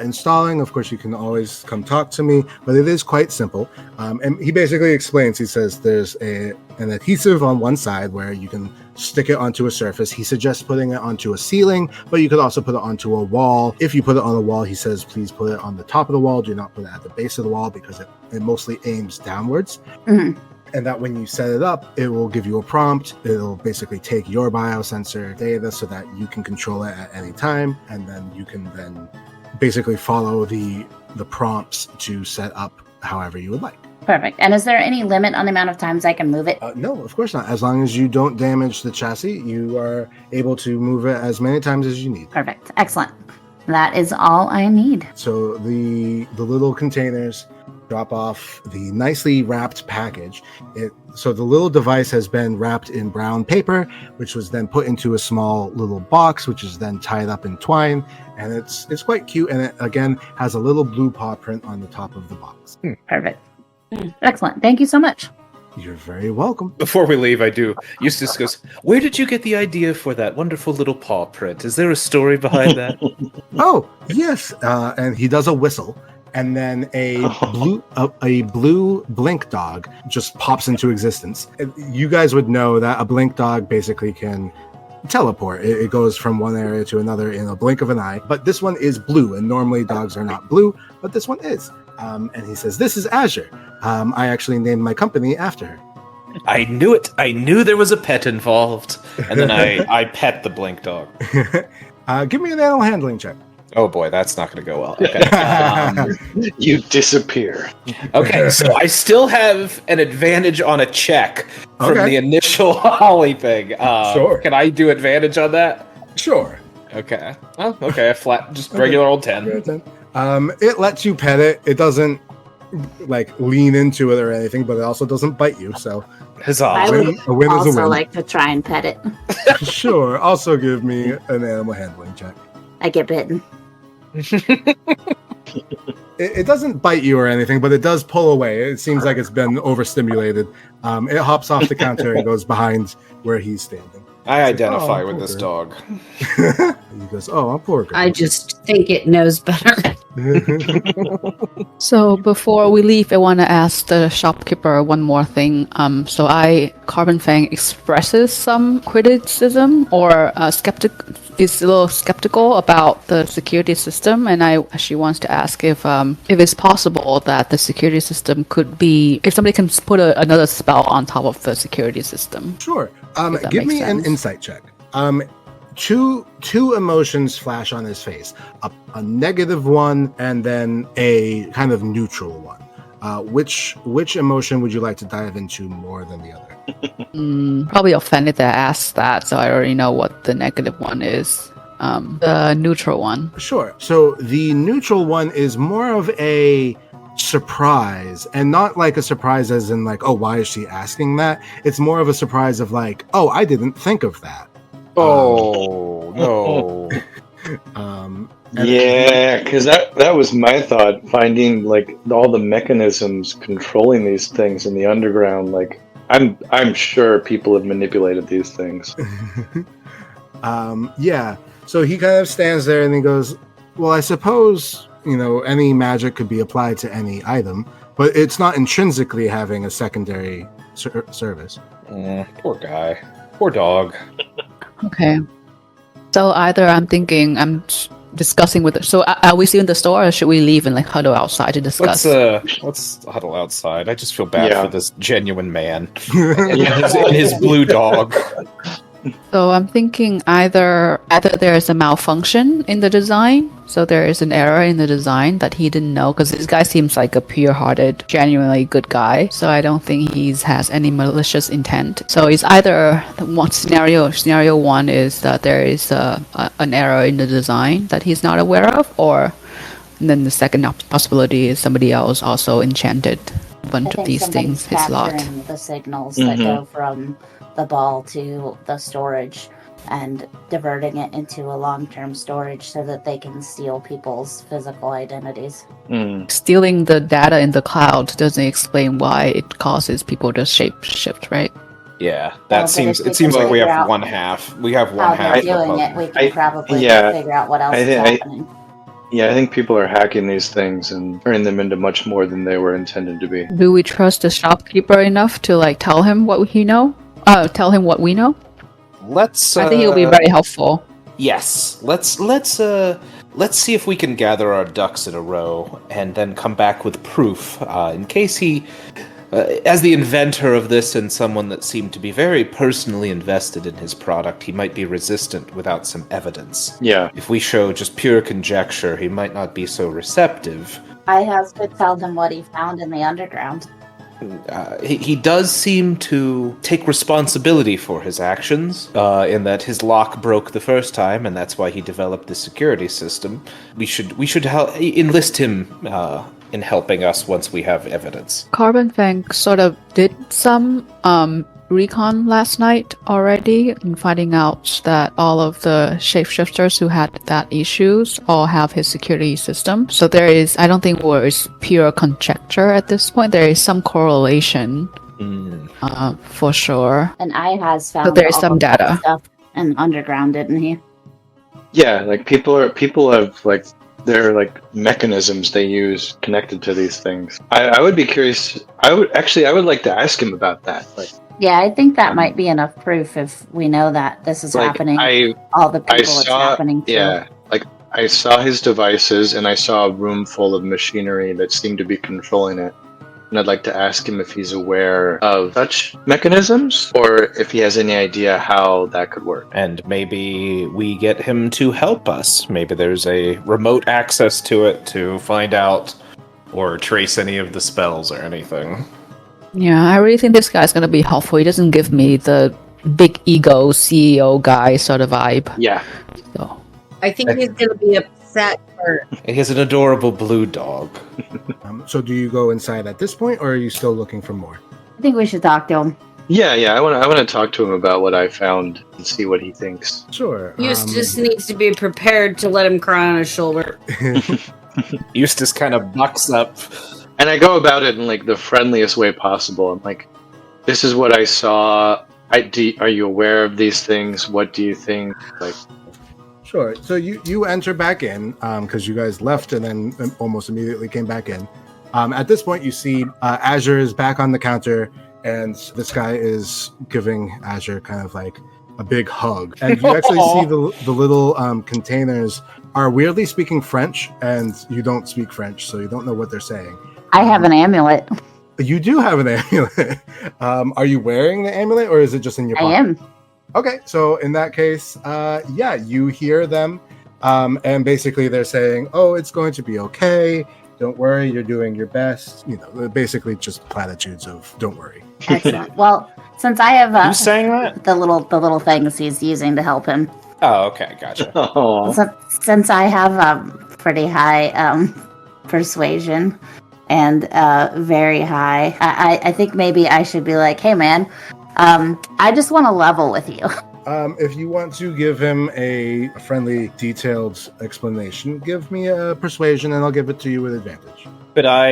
installing, of course, you can always come talk to me, but it is quite simple. And he basically explains, he says there's an adhesive on one side where you can stick it onto a surface. He suggests putting it onto a ceiling, but you could also put it onto a wall. If you put it on a wall, he says, please put it on the top of the wall. Do not put it at the base of the wall because it mostly aims downwards. Mm-hmm. And that when you set it up, it will give you a prompt. It'll basically take your biosensor data so that you can control it at any time. And then you can then basically follow the prompts to set up however you would like. Perfect. And is there any limit on the amount of times I can move it? No, of course not. As long as you don't damage the chassis, you are able to move it as many times as you need. Perfect. Excellent. That is all I need. So the little containers drop off the nicely wrapped package. So the little device has been wrapped in brown paper, which was then put into a small little box, which is then tied up in twine, and it's quite cute. And it again has a little blue paw print on the top of the box. Perfect. Excellent. Thank you so much. You're very welcome. Before we leave, I do. Eustace goes, "Where did you get the idea for that wonderful little paw print? Is there a story behind that?" Oh yes, and he does a whistle. And then a blue blink dog just pops into existence. You guys would know that a blink dog basically can teleport. It goes from one area to another in a blink of an eye. But this one is blue, and normally dogs are not blue, but this one is. And he says, "This is Azure. I actually named my company after her." I knew it. I knew there was a pet involved. And then I pet the blink dog. Give me an animal handling check. Oh boy, that's not going to go well. Okay. You disappear. Okay, so I still have an advantage on a check from the initial Holly thing. Sure. Can I do advantage on that? Sure. Okay. Oh, okay. A flat, just regular old 10. It lets you pet it. It doesn't like lean into it or anything, but it also doesn't bite you. So Huzzah. I would a win is a also win. like to try and pet it. Sure. Also give me an animal handling check. I get bitten. It doesn't bite you or anything, but it does pull away. It seems like it's been overstimulated. It hops off the counter and goes behind where he's standing. I identify with this dog. He goes, "Oh, I'm poor girl." I just think it knows better. So before we leave, I want to ask the shopkeeper one more thing. Carbon Fang expresses some criticism or is a little skeptical about the security system, and she wants to ask if it's possible that the security system could be, if somebody can put another spell on top of the security system. Sure. Give me an insight check. Two emotions flash on his face: a negative one and then a kind of neutral one. Which emotion would you like to dive into more than the other? Probably offended that I asked that, so I already know what the negative one is. The neutral one. Sure. So the neutral one is more of a surprise, and not like a surprise as in like, oh, why is she asking that? It's more of a surprise of like, oh, I didn't think of that. Oh, no. Yeah, because that was my thought, finding like all the mechanisms controlling these things in the underground. Like I'm sure people have manipulated these things. Yeah. So he kind of stands there and he goes, "Well, I suppose, any magic could be applied to any item, but it's not intrinsically having a secondary service." Poor guy. Poor dog. Okay. So either I'm discussing with her. So are we still in the store, or should we leave and huddle outside to discuss? Let's huddle outside. I just feel bad for this genuine man and his blue dog. So I'm thinking either there is a malfunction in the design, so there is an error in the design that he didn't know, because this guy seems like a pure-hearted, genuinely good guy. So I don't think he has any malicious intent. So it's either one scenario. Scenario one is that there is an error in the design that he's not aware of, or then the second possibility is somebody else also enchanted a bunch of these things. His lot. Capturing the signals that go from the ball to the storage and diverting it into a long-term storage so that they can steal people's physical identities. Stealing the data in the cloud doesn't explain why it causes people to shift, right? Yeah, it seems like we have one half. We have one half. How they're doing it, we can probably figure out what else is happening. Yeah, I think people are hacking these things and turning them into much more than they were intended to be. Do we trust the shopkeeper enough to tell him what he know? Tell him what we know. I think it'll be very helpful. Yes, let's see if we can gather our ducks in a row and then come back with proof. In case he, as the inventor of this and someone that seemed to be very personally invested in his product, he might be resistant without some evidence. Yeah. If we show just pure conjecture, he might not be so receptive. I have to tell him what he found in the underground. he does seem to take responsibility for his actions, in that his lock broke the first time, and that's why he developed the security system. We should enlist him in helping us once we have evidence. Carbon Fang sort of did some recon last night already, and finding out that all of the shapeshifters who had that issues all have his security system. So there is, I don't think it's pure conjecture at this point. There is some correlation, for sure. And I has found So there is all some of that data. stuff in underground, didn't he? Yeah, like people have like their like mechanisms they use connected to these things. I would be curious. I would like to ask him about that. Like, Yeah, I think that might be enough proof if we know that this is happening. All the people it's happening to. Yeah, like I saw his devices and I saw a room full of machinery that seemed to be controlling it. And I'd like to ask him if he's aware of such mechanisms or if he has any idea how that could work. And maybe we get him to help us. Maybe there's a remote access to it to find out or trace any of the spells or anything. Yeah, I really think this guy's gonna be helpful. He doesn't give me the big ego CEO guy sort of vibe. Yeah. So I think he's going to be upset. He has an adorable blue dog. So do you go inside at this point, or are you still looking for more? I think we should talk to him. Yeah. I want to talk to him about what I found and see what he thinks. Sure. Eustace needs to be prepared to let him cry on his shoulder. Eustace kind of bucks up. And I go about it in like the friendliest way possible. I'm like, this is what I saw. Are you aware of these things? What do you think? Like, Sure. So you enter back in because you guys left and then almost immediately came back in. At this point, you see Azure is back on the counter, and this guy is giving Azure kind of like a big hug. And you actually see the little containers are weirdly speaking French, and you don't speak French, so you don't know what they're saying. I have an amulet. You do have an amulet. Are you wearing the amulet, or is it just in your pocket? I am. Okay, so in that case, yeah, you hear them, and basically they're saying, "Oh, it's going to be okay. Don't worry, you're doing your best." You know, basically just platitudes of "Don't worry." Excellent. Well, since I have Who's saying that? the little things he's using to help him, Oh, okay, gotcha. since I have pretty high persuasion and very high, I think maybe I should be like, "Hey, man, I just want to level with you." If you want to give him a friendly, detailed explanation, give me a persuasion, and I'll give it to you with advantage. Could I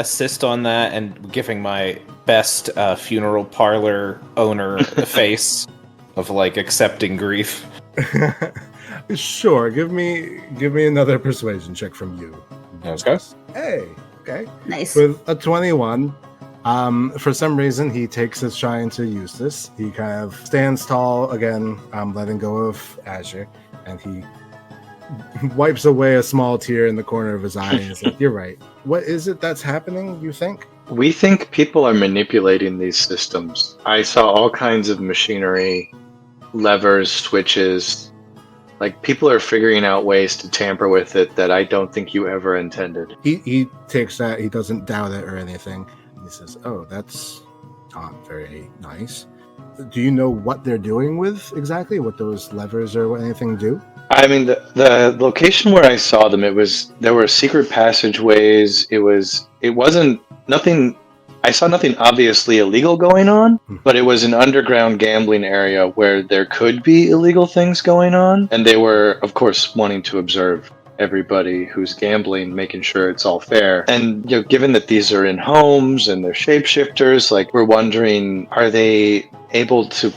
assist on that and giving my best funeral parlor owner face of like accepting grief? Sure. Give me another persuasion check from you. Okay. Hey. Okay. Nice. With a 21. For some reason, he takes his shine to Eustace. He kind of stands tall again, letting go of Azure, and he wipes away a small tear in the corner of his eye and is like, "You're right. What is it that's happening, you think?" we think people are manipulating these systems. I saw all kinds of machinery, levers, switches. Like, people are figuring out ways to tamper with it that I don't think you ever intended. He takes that. He doesn't doubt it or anything. He says, "Oh, that's not very nice. Do you know what they're doing with exactly? What those levers or what anything do?" I mean, the location where I saw them, there were secret passageways. It wasn't nothing. I saw nothing obviously illegal going on, but it was an underground gambling area where there could be illegal things going on, and they were, of course, wanting to observe everybody who's gambling, making sure it's all fair. And given that these are in homes and they're shapeshifters, like, we're wondering, are they able to,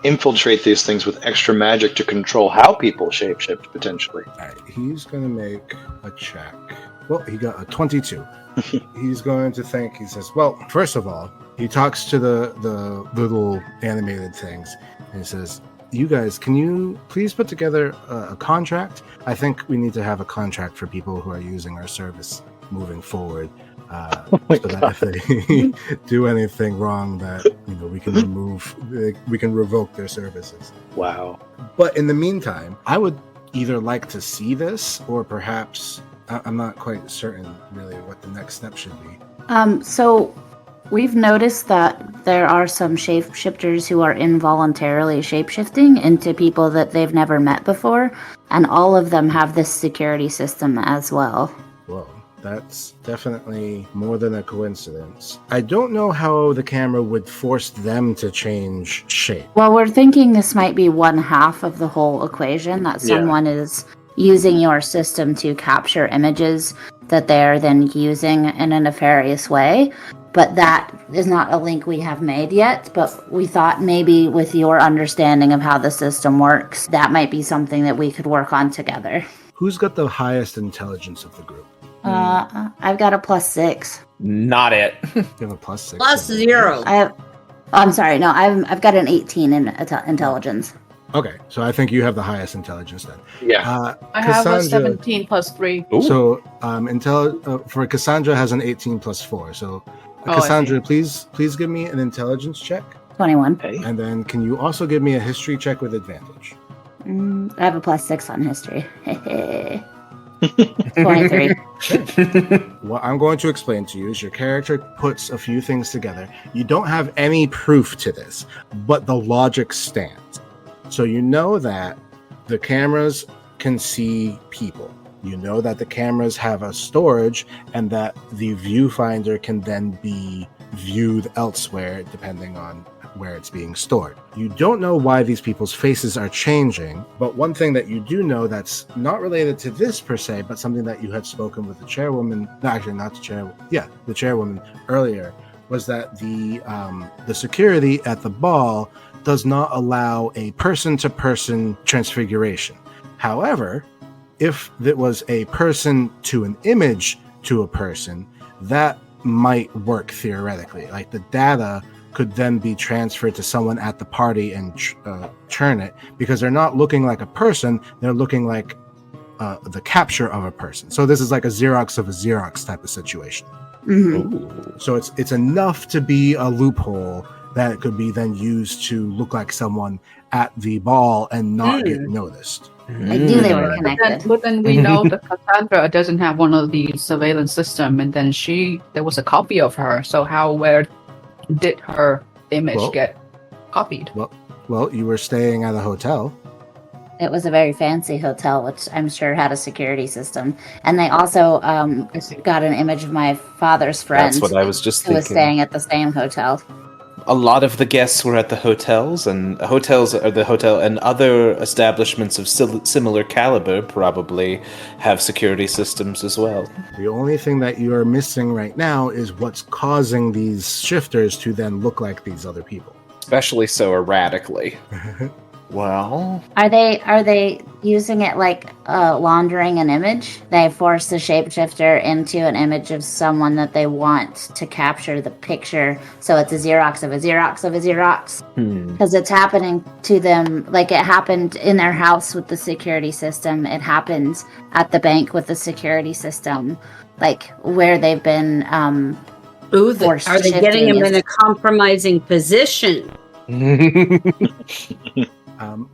infiltrate these things with extra magic to control how people shapeshift potentially? All right, he's gonna make a check. Well, he got a 22. He's going to think. He says, "Well, first of all," he talks to the little animated things, and he says, "You guys, can you please put together a contract? I think we need to have a contract for people who are using our service moving forward, so that if they do anything wrong, that we can revoke their services." Wow. But in the meantime, I would either like to see this, or perhaps I'm not quite certain really what the next step should be. So We've noticed that there are some shapeshifters who are involuntarily shapeshifting into people that they've never met before, and all of them have this security system as well. Whoa, that's definitely more than a coincidence. I don't know how the camera would force them to change shape. Well, we're thinking this might be one half of the whole equation, that someone is using your system to capture images that they're then using in a nefarious way. But that is not a link we have made yet. But we thought maybe with your understanding of how the system works, that might be something that we could work on together. Who's got the highest intelligence of the group? I've got a +6. Not it. You have a +6. +0. I'm sorry. No, I've got an 18 in intelligence. Okay, so I think you have the highest intelligence then. Yeah. I have a Cassandra, 17 plus 3. Ooh. So, for Cassandra has an 18 plus 4. So, Cassandra, please give me an intelligence check, 21. Okay. and then can you also give me a history check with advantage? I have a +6 on history. 23. What I'm going to explain to you is your character puts a few things together. You don't have any proof to this, but the logic stands. So you know that the cameras can see people. You know that the cameras have a storage and that the viewfinder can then be viewed elsewhere depending on where it's being stored. You don't know why these people's faces are changing, but one thing that you do know that's not related to this per se, but something that you had spoken with the chairwoman, the chairwoman earlier, was that the security at the ball does not allow a person-to-person transfiguration. However, if it was a person to an image to a person, that might work theoretically. Like the data could then be transferred to someone at the party and churn it, because they're not looking like a person, they're looking like the capture of a person. So this is like a Xerox of a Xerox type of situation. Mm-hmm. So it's enough to be a loophole that it could be then used to look like someone at the ball and not get noticed. I knew they were connected. But then we know that Cassandra doesn't have one of the surveillance system, and then there was a copy of her. So where did her image get copied? Well, you were staying at a hotel. It was a very fancy hotel, which I'm sure had a security system. And they also got an image of my father's friend. That's what I was just who was thinking. staying at the same hotel. A lot of the guests were at the hotels, and hotels are the hotel, and other establishments of similar caliber probably have security systems as well. The only thing that you are missing right now is what's causing these shifters to then look like these other people. Especially so erratically. Well, Are they using it like laundering an image? They force the shapeshifter into an image of someone that they want to capture the picture, so it's a Xerox of a Xerox of a Xerox. Because it's happening to them, like it happened in their house with the security system. It happens at the bank with the security system, like where they've been. Are they getting him in a compromising position?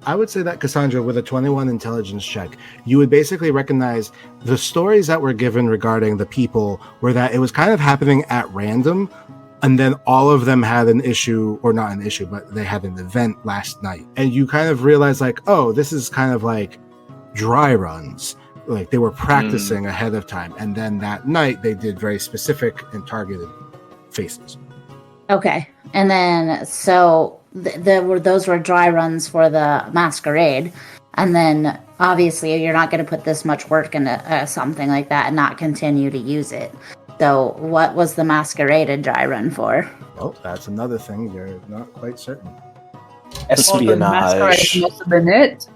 I would say that, Cassandra, with a 21 intelligence check, you would basically recognize the stories that were given regarding the people were that it was kind of happening at random, and then all of them had an issue, or not an issue, but they had an event last night. And you kind of realize, like, oh, this is kind of like dry runs. Like they were practicing ahead of time. And then that night they did very specific and targeted faces. Okay. And then, so those were dry runs for the masquerade. And then, obviously, you're not going to put this much work into something like that and not continue to use it. So, what was the masquerade a dry run for? Well, that's another thing you're not quite certain. espionage. Masquerade must have been it.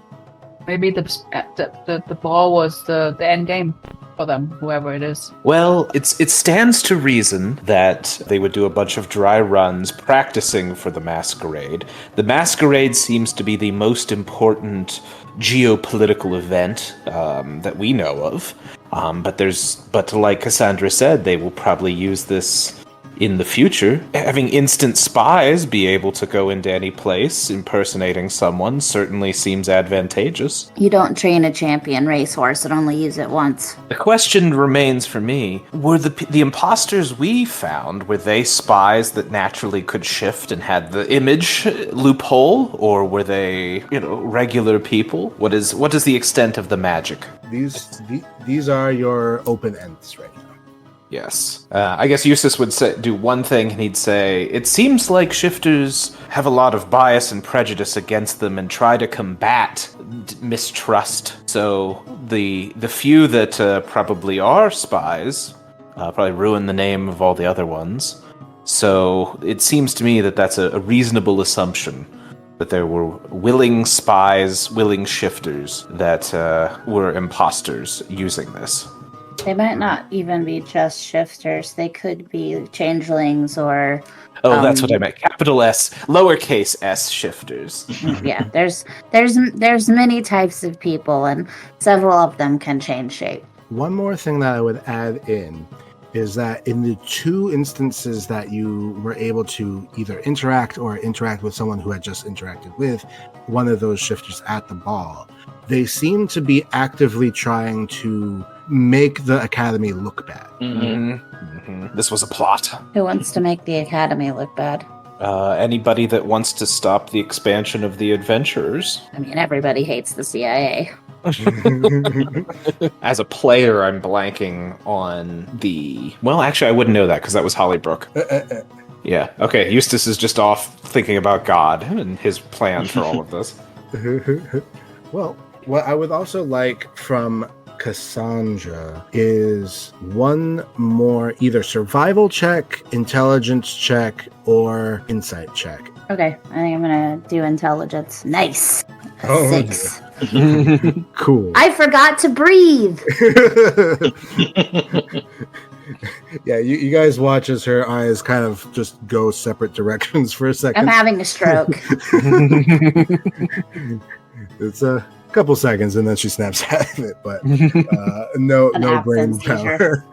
Maybe the ball was the end game for them, whoever it is. Well, it stands to reason that they would do a bunch of dry runs practicing for the masquerade. The masquerade seems to be the most important geopolitical event that we know of. But like Cassandra said, they will probably use this in the future, having instant spies be able to go into any place impersonating someone certainly seems advantageous. You don't train a champion racehorse and only use it once. The question remains for me, were the imposters we found, were they spies that naturally could shift and had the image loophole, or were they, regular people? What is the extent of the magic? These are your open ends right now. Yes. I guess Eustace would do one thing, and he'd say, it seems like shifters have a lot of bias and prejudice against them and try to combat mistrust. So the few that probably are spies probably ruin the name of all the other ones. So it seems to me that that's a reasonable assumption, that there were willing spies, willing shifters that were imposters using this. They might not even be just shifters. They could be changelings or... Oh, that's what I meant. Capital S, lowercase s shifters. Yeah, there's many types of people, and several of them can change shape. One more thing that I would add in is that in the 2 instances that you were able to either interact with someone who had just interacted with one of those shifters at the ball, they seem to be actively trying to make the academy look bad. Mm-hmm. Mm-hmm. This was a plot. Who wants to make the academy look bad? Anybody that wants to stop the expansion of the adventurers. I mean, everybody hates the CIA. As a player, I'm blanking on the... Well, actually, I wouldn't know that because that was Hollybrook. Yeah, okay, Eustace is just off thinking about God and his plan for all of this. Well, what I would also like from Cassandra is one more either survival check, intelligence check, or insight check. Okay, I think I'm gonna do intelligence. Nice. Oh, 6. Cool. I forgot to breathe. Yeah, you guys watch as her eyes kind of just go separate directions for a second. I'm having a stroke. It's a couple seconds and then she snaps out of it, but no brain power.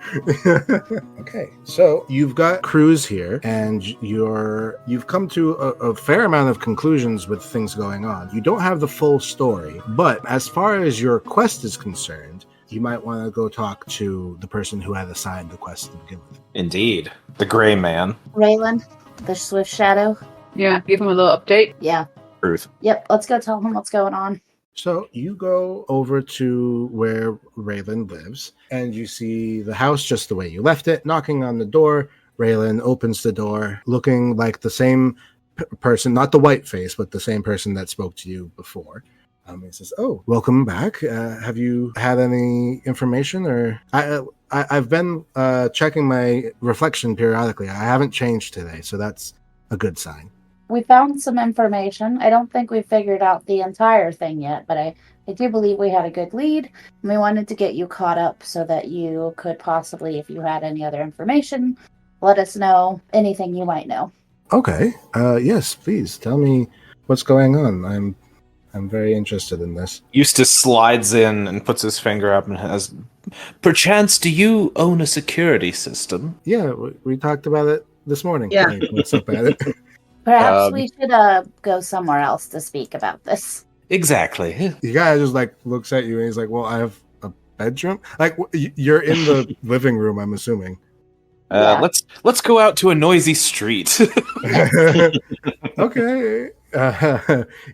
Okay, so you've got Cruz here, and you've come to a fair amount of conclusions with things going on. You don't have the full story, but as far as your quest is concerned, you might want to go talk to the person who had assigned the quest to begin with. Indeed. The Gray Man. Raylan, the Swift Shadow. Yeah, give him a little update. Yeah. Truth. Yep, let's go tell him what's going on. So you go over to where Raylan lives, and you see the house just the way you left it, knocking on the door. Raylan opens the door, looking like the same person, not the white face, but the same person that spoke to you before. He says, "Oh, welcome back. Have you had any information?" Or I've been checking my reflection periodically. I haven't changed today, so that's a good sign. We found some information. I don't think we figured out the entire thing yet, but I do believe we had a good lead, and we wanted to get you caught up so that you could possibly, if you had any other information, let us know anything you might know. Okay. Yes, please tell me what's going on. I'm very interested in this. Eustace slides in and puts his finger up and has, perchance, do you own a security system? Yeah, we talked about it this morning. Yeah. What's up at it? Perhaps we should go somewhere else to speak about this. Exactly. The guy just looks at you and he's like, "Well, I have a bedroom. You're in the living room, I'm assuming." Yeah. Let's go out to a noisy street. Okay.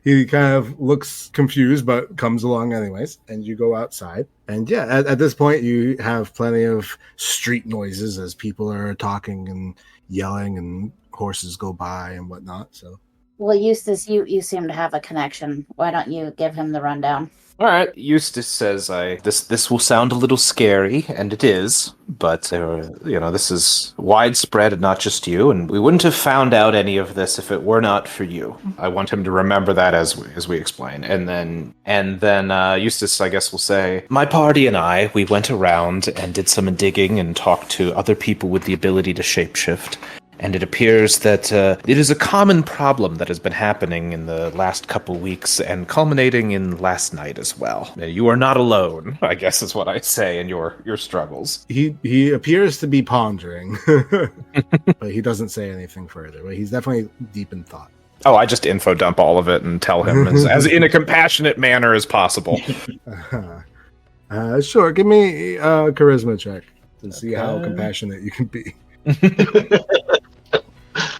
He kind of looks confused, but comes along anyways. And you go outside. And yeah, at this point, you have plenty of street noises as people are talking and yelling, and horses go by and whatnot. So, Well, Eustace, you seem to have a connection. Why don't you give him the rundown? All right. Eustace says, this will sound a little scary, and it is, but this is widespread and not just you, and we wouldn't have found out any of this if it were not for you. I want him to remember that as we explain. And then Eustace, I guess, will say, my party and I, we went around and did some digging and talked to other people with the ability to shapeshift. and it appears that it is a common problem that has been happening in the last couple weeks and culminating in last night as well. You are not alone, I guess is what I say in your struggles. He appears to be pondering, but he doesn't say anything further. But he's definitely deep in thought. Oh, I just info dump all of it and tell him as in a compassionate manner as possible. Sure, give me a charisma check to see how compassionate you can be.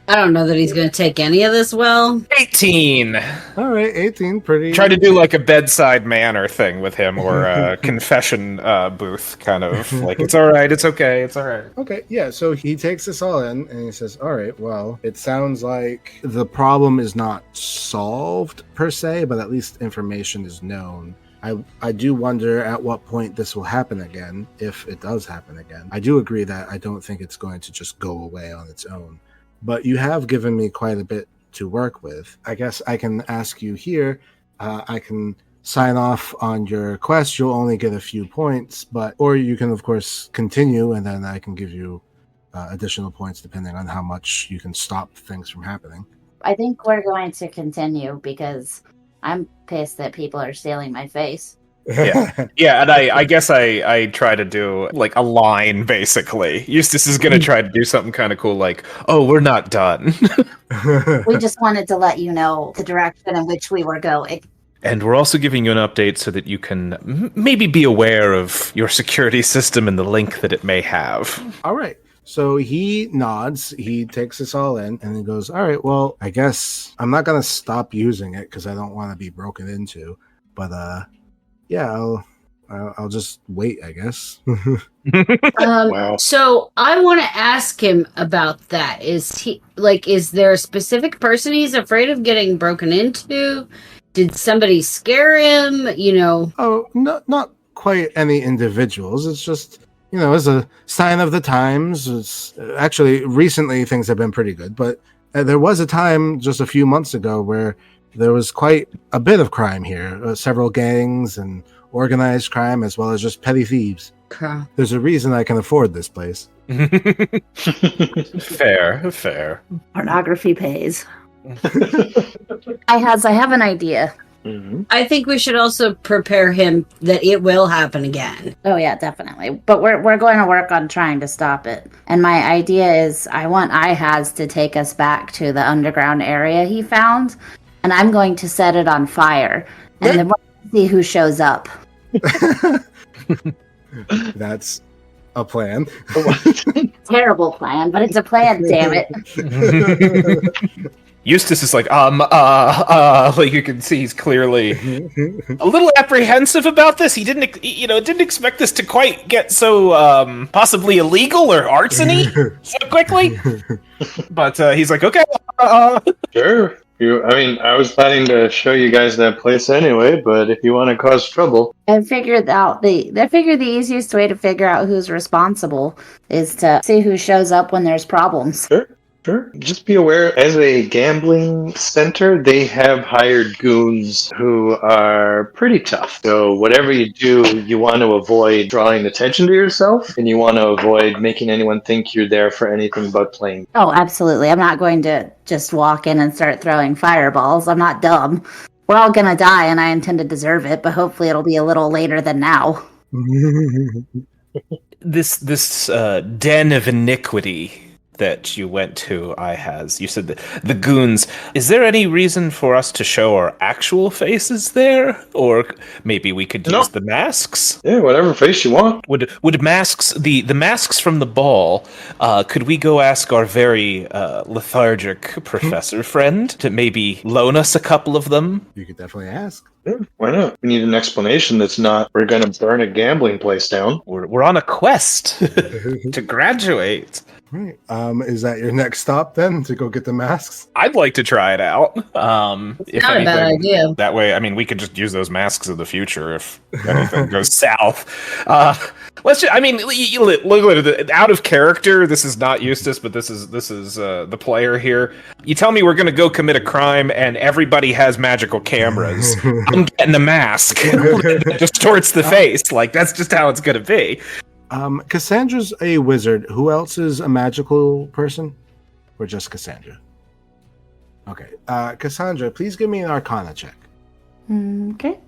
I don't know that he's going to take any of this well. 18. All right, 18, pretty. Try to do like a bedside manner thing with him, or a confession booth kind of like, it's all right, it's okay, it's all right. Okay, yeah, so he takes this all in and he says, all right, well, it sounds like the problem is not solved per se, but at least information is known. I do wonder at what point this will happen again, if it does happen again. I do agree that I don't think it's going to just go away on its own. But you have given me quite a bit to work with. I guess I can ask you here, I can sign off on your quest. You'll only get a few points, or you can, of course, continue, and then I can give you additional points depending on how much you can stop things from happening. I think we're going to continue because I'm pissed that people are stealing my face. Yeah, and I guess I try to do like a line basically. Eustace is gonna try to do something kind of cool, like, "Oh, we're not done." We just wanted to let you know the direction in which we were going. And we're also giving you an update so that you can maybe be aware of your security system and the link that it may have. All right. So he nods, he takes this all in, and he goes, all right, well, I guess I'm not going to stop using it because I don't want to be broken into. But, yeah, I'll just wait, I guess. Wow. So I want to ask him about that. Is there a specific person he's afraid of getting broken into? Did somebody scare him? Oh, no, not quite any individuals. It's just, as a sign of the times. It's actually recently things have been pretty good, but there was a time just a few months ago where there was quite a bit of crime here, several gangs and organized crime, as well as just petty thieves. Okay. There's a reason I can afford this place. Fair. Pornography pays. I have an idea. Mm-hmm. I think we should also prepare him that it will happen again. Oh yeah, definitely. But we're going to work on trying to stop it. And my idea is I want IHAZ to take us back to the underground area he found, and I'm going to set it on fire. And then we'll see who shows up. That's a plan. Terrible plan, but it's a plan, damn it. Eustace is like, like you can see he's clearly a little apprehensive about this. He didn't expect this to quite get so possibly illegal or arsony so quickly. But he's like, okay. Sure. I was planning to show you guys that place anyway, but if you want to cause trouble. I figured the easiest way to figure out who's responsible is to see who shows up when there's problems. Sure. Just be aware, as a gambling center, they have hired goons who are pretty tough. So whatever you do, you want to avoid drawing attention to yourself, and you want to avoid making anyone think you're there for anything but playing. Oh, absolutely. I'm not going to just walk in and start throwing fireballs. I'm not dumb. We're all going to die, and I intend to deserve it, but hopefully it'll be a little later than now. This den of iniquity that you went to, you said that the goons, is there any reason for us to show our actual faces there? Or maybe we could use the masks? Yeah, whatever face you want. Would masks, the masks from the ball, could we go ask our very lethargic professor friend to maybe loan us a couple of them? You could definitely ask. Yeah, why not? We need an explanation that's not, we're going to burn a gambling place down. We're on a quest to graduate. Right. Is that your next stop then, to go get the masks? I'd like to try it out. It's not a bad idea. That way, we could just use those masks in the future if anything goes south. Look at it. Out of character. This is not Eustace, but this is the player here. You tell me we're going to go commit a crime, and everybody has magical cameras. I'm getting a mask that distorts the face. Like, that's just how it's going to be. Cassandra's a wizard. Who else is a magical person? or just Cassandra? Okay. Cassandra, please give me an Arcana check. Okay.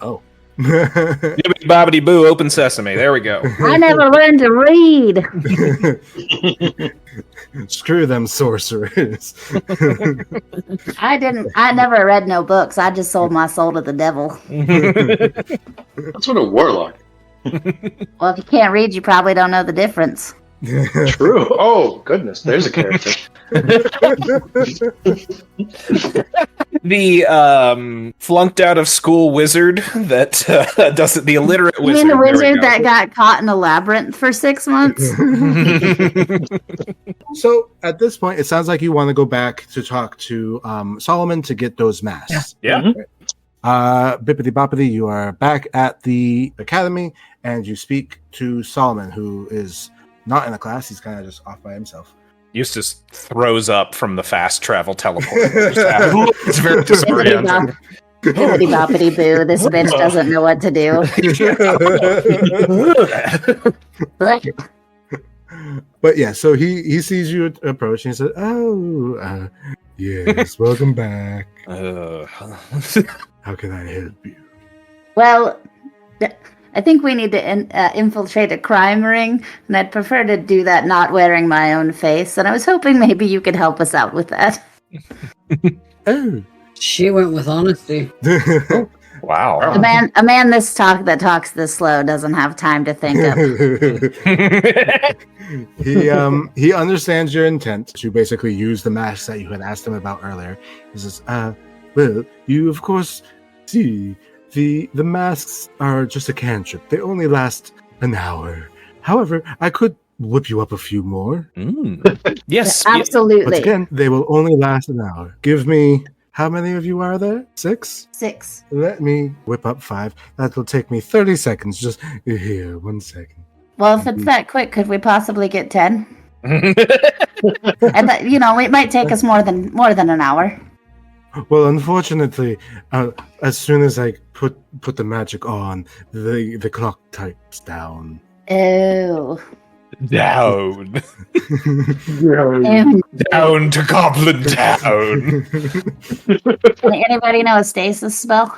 Oh. Bibbidi bobbidi boo, open sesame. There we go. I never learned to read. Screw them sorcerers. I never read no books. I just sold my soul to the devil. That's what a warlock. Well, if you can't read, you probably don't know the difference. True. Oh, goodness. There's a character. The flunked out of school wizard that doesn't, the illiterate You wizard. mean the There we wizard go. that got caught in a labyrinth for 6 months? So at this point, it sounds like you want to go back to talk to Solomon to get those masks. Yeah. Bippity boppity, you are back at the academy, and you speak to Solomon, who is not in a class. He's kind of just off by himself. Eustace throws up from the fast travel teleport. It's very disorienting. Bippity boppity boo. This bitch doesn't know what to do. But yeah, so he sees you approach and he says, "Oh, yes, welcome back. How can I help you?" Well, I think we need to infiltrate a crime ring, and I'd prefer to do that not wearing my own face. And I was hoping maybe you could help us out with that. Oh. She went with honesty. Wow. A man that talks this slow doesn't have time to think of. He understands your intent to basically use the masks that you had asked him about earlier. He says, well, you of course see the masks are just a cantrip. They only last an hour. However, I could whip you up a few more. Yes. Absolutely. But again, they will only last an hour. Give me, how many of you are there? 6? 6. Let me whip up 5. That will take me 30 seconds. Just here, 1 second. Well, if it's that quick, could we possibly get 10? And it might take us more than an hour. Well, unfortunately, as soon as I put the magic on, the clock types down. Oh. Down. Um, Down to Goblin Town. Anybody know a stasis spell?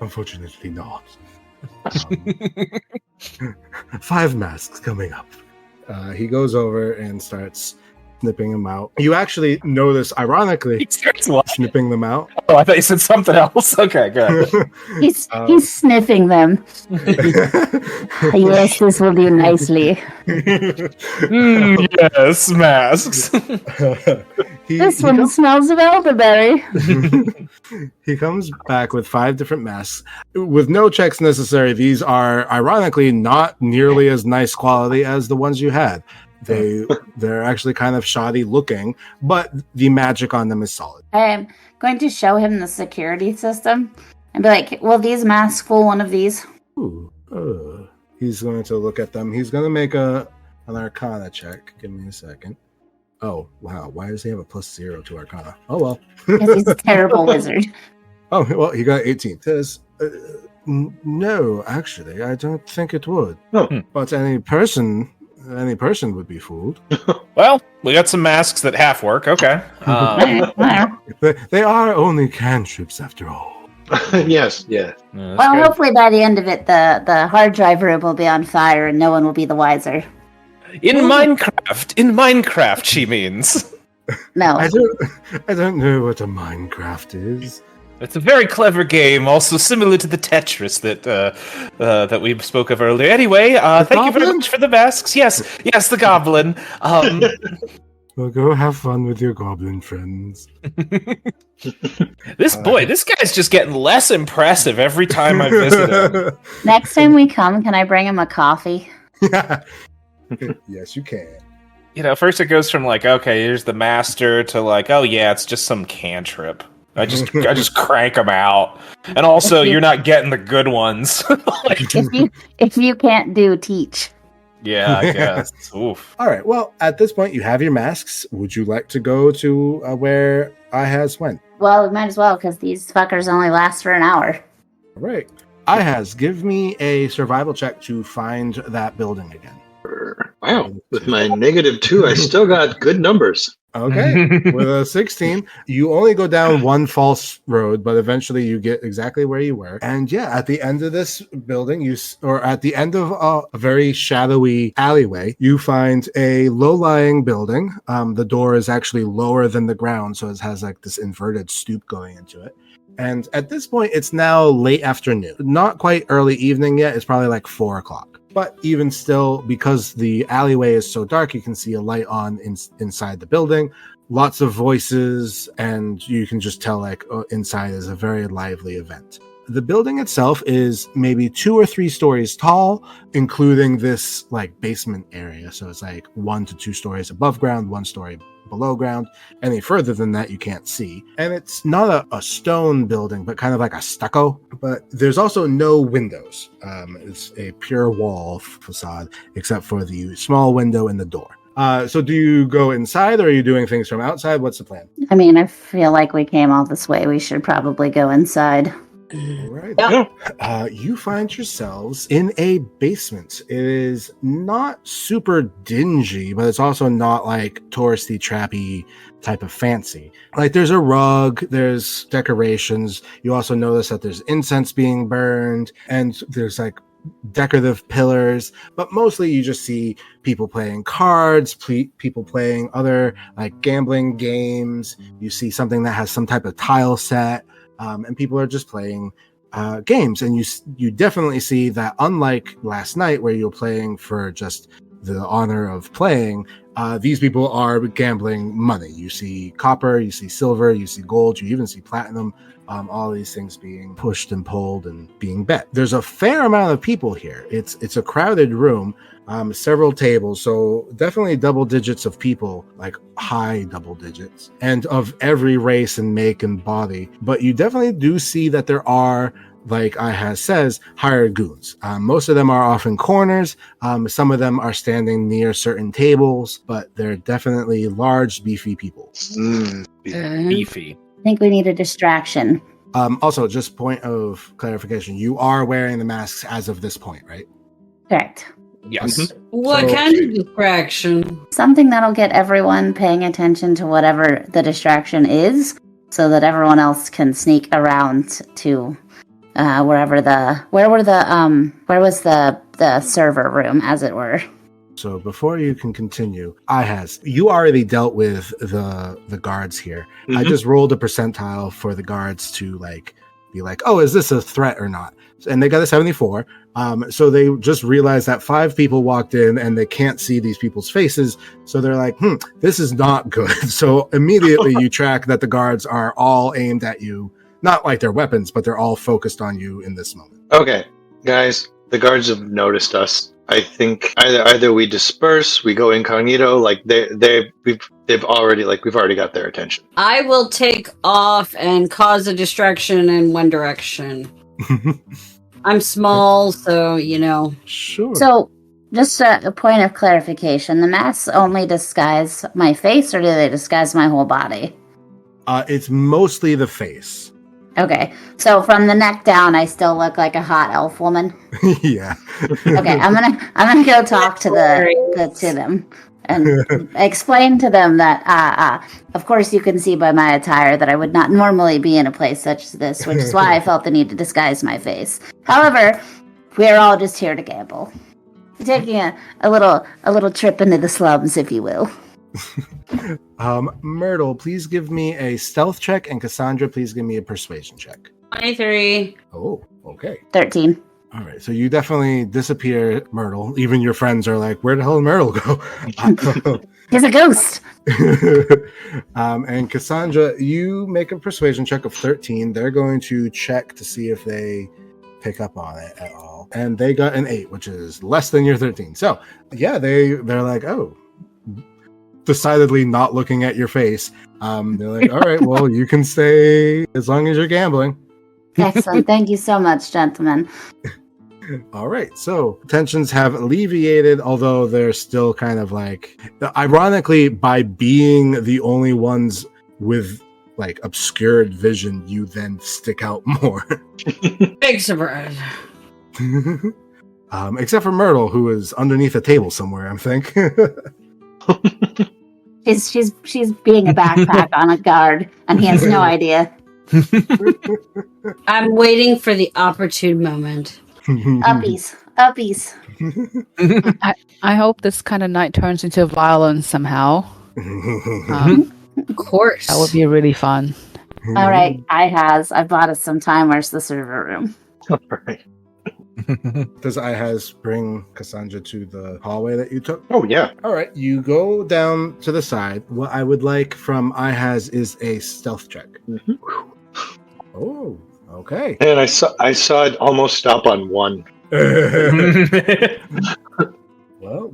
Unfortunately not. 5 masks coming up. He goes over and starts snipping them out. You actually notice, ironically, He starts what? snipping them out. Oh, I thought you said something else. Okay, good. He's sniffing them. Yes, this will do nicely. Yes, masks. This one smells of elderberry. He comes back with 5 different masks. With no checks necessary, these are ironically not nearly as nice quality as the ones you had. They're actually kind of shoddy looking, but the magic on them is solid. I'm going to show him the security system and be like, will these masks fool one of these? Ooh, he's going to look at them. He's going to make an Arcana check. Give me a second. Oh, wow. Why does he have a +0 to Arcana? Oh, well. Because he's a terrible wizard. Oh, well, he got 18. Says, no, actually, I don't think it would. Oh. But any person would be fooled. Well, we got some masks that half work. Okay. They are only cantrips after all. Yes. Well, hopefully by the end of it, the hard drive room will be on fire and no one will be the wiser. In Minecraft, she means. No. I don't know what a Minecraft is. It's a very clever game, also similar to the Tetris that we spoke of earlier. Anyway, thank you very much for the masks. Yes, the goblin. Well, go have fun with your goblin friends. This guy's just getting less impressive every time I visit him. Next time we come, can I bring him a coffee? Yes, you can. First it goes from like, okay, here's the master, to like, oh yeah, it's just some cantrip. I just crank them out, and also you're not getting the good ones. If you can't do, teach. Yeah, I guess. Oof. All right. Well, at this point, you have your masks. Would you like to go to where Ihaz went? Well, we might as well, because these fuckers only last for an hour. All right. Ihaz, give me a survival check to find that building again. Wow. With my -2, I still got good numbers. Okay, with a 16, you only go down one false road, but eventually you get exactly where you were. And yeah, at the end of this building, or at the end of a very shadowy alleyway, you find a low-lying building. The door is actually lower than the ground, so it has like this inverted stoop going into it. And at this point, it's now late afternoon. Not quite early evening yet. It's probably like 4 o'clock. But even still, because the alleyway is so dark, you can see a light on inside the building. Lots of voices, and you can just tell like inside is a very lively event. The building itself is maybe 2 or 3 stories tall, including this like basement area. So it's like 1 to 2 stories above ground, 1 story below ground. Any further than that, you can't see. And it's not a stone building, but kind of like a stucco. But there's also no windows. It's a pure wall facade, except for the small window in the door. So do you go inside, or are you doing things from outside? What's the plan? I mean, I feel like we came all this way. We should probably go inside. All right. Yeah. You find yourselves in a basement. It is not super dingy, but it's also not like touristy, trappy type of fancy. Like there's a rug, there's decorations. You also notice that there's incense being burned, and there's like decorative pillars, but mostly you just see people playing cards, people playing other like gambling games. You see something that has some type of tile set. And people are just playing games, and you definitely see that unlike last night where you're playing for just the honor of playing, these people are gambling money. You see copper, you see silver, you see gold, you even see platinum, all these things being pushed and pulled and being bet. There's a fair amount of people here. It's a crowded room, several tables, so definitely double digits of people, like high double digits, and of every race and make and body. But you definitely do see that there are, like Ihaz says, hired goons. Most of them are off in corners. Some of them are standing near certain tables, but they're definitely large, beefy people. Beefy. I think we need a distraction. Also, just point of clarification, you are wearing the masks as of this point, right? Correct. Yes. What So- kind of distraction? Something that'll get everyone paying attention to whatever the distraction is, so that everyone else can sneak around to where was the server room, as it were. So before you can continue, you already dealt with the guards here. I just rolled a percentile for the guards to like be like, oh, is this a threat or not? And they got a 74. So they just realized that 5 people walked in and they can't see these people's faces. So they're like, this is not good. So immediately you track that the guards are all aimed at you. Not like they're weapons, but they're all focused on you in this moment. Okay, guys, the guards have noticed us. I think either we disperse, we go incognito. Like we've already got their attention. I will take off and cause a distraction in one direction. I'm small, so you know. Sure. So, just a point of clarification: the masks only disguise my face, or do they disguise my whole body? It's mostly the face. Okay, so from the neck down, I still look like a hot elf woman. Yeah. Okay, I'm gonna go talk to to them and explain to them that of course you can see by my attire that I would not normally be in a place such as this, which is why I felt the need to disguise my face. However, we're all just here to gamble, taking a little trip into the slums, if you will. Myrtle, please give me a stealth check, and Cassandra, please give me a persuasion check. 23. Oh, okay. 13. All right, so you definitely disappear, Myrtle. Even your friends are like, where the hell did Myrtle go? He's a ghost. And Cassandra, you make a persuasion check of 13. They're going to check to see if they pick up on it at all. And they got an 8, which is less than your 13. So, yeah, they're like, oh, decidedly not looking at your face. They're like, all right, well, you can stay as long as you're gambling. Excellent. Thank you so much, gentlemen. All right, so tensions have alleviated, although they're still kind of like, ironically, by being the only ones with like obscured vision, you then stick out more. Big surprise. Except for Myrtle, who is underneath a table somewhere, I think. She's being a backpack on a guard, and he has no idea. I'm waiting for the opportune moment. Uppies. I hope this kind of night turns into violence somehow. Of course. That would be really fun. All right, I've bought us some time. Where's the server room? All right. Does Ihaz bring Cassandra to the hallway that you took? Oh yeah. All right, you go down to the side. What I would like from Ihaz is a stealth check. Mm-hmm. Oh, okay. And I saw it almost stop on 1. Well,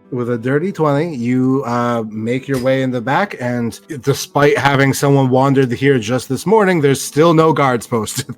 with a dirty 20, you make your way in the back, and despite having someone wandered here just this morning, there's still no guards posted.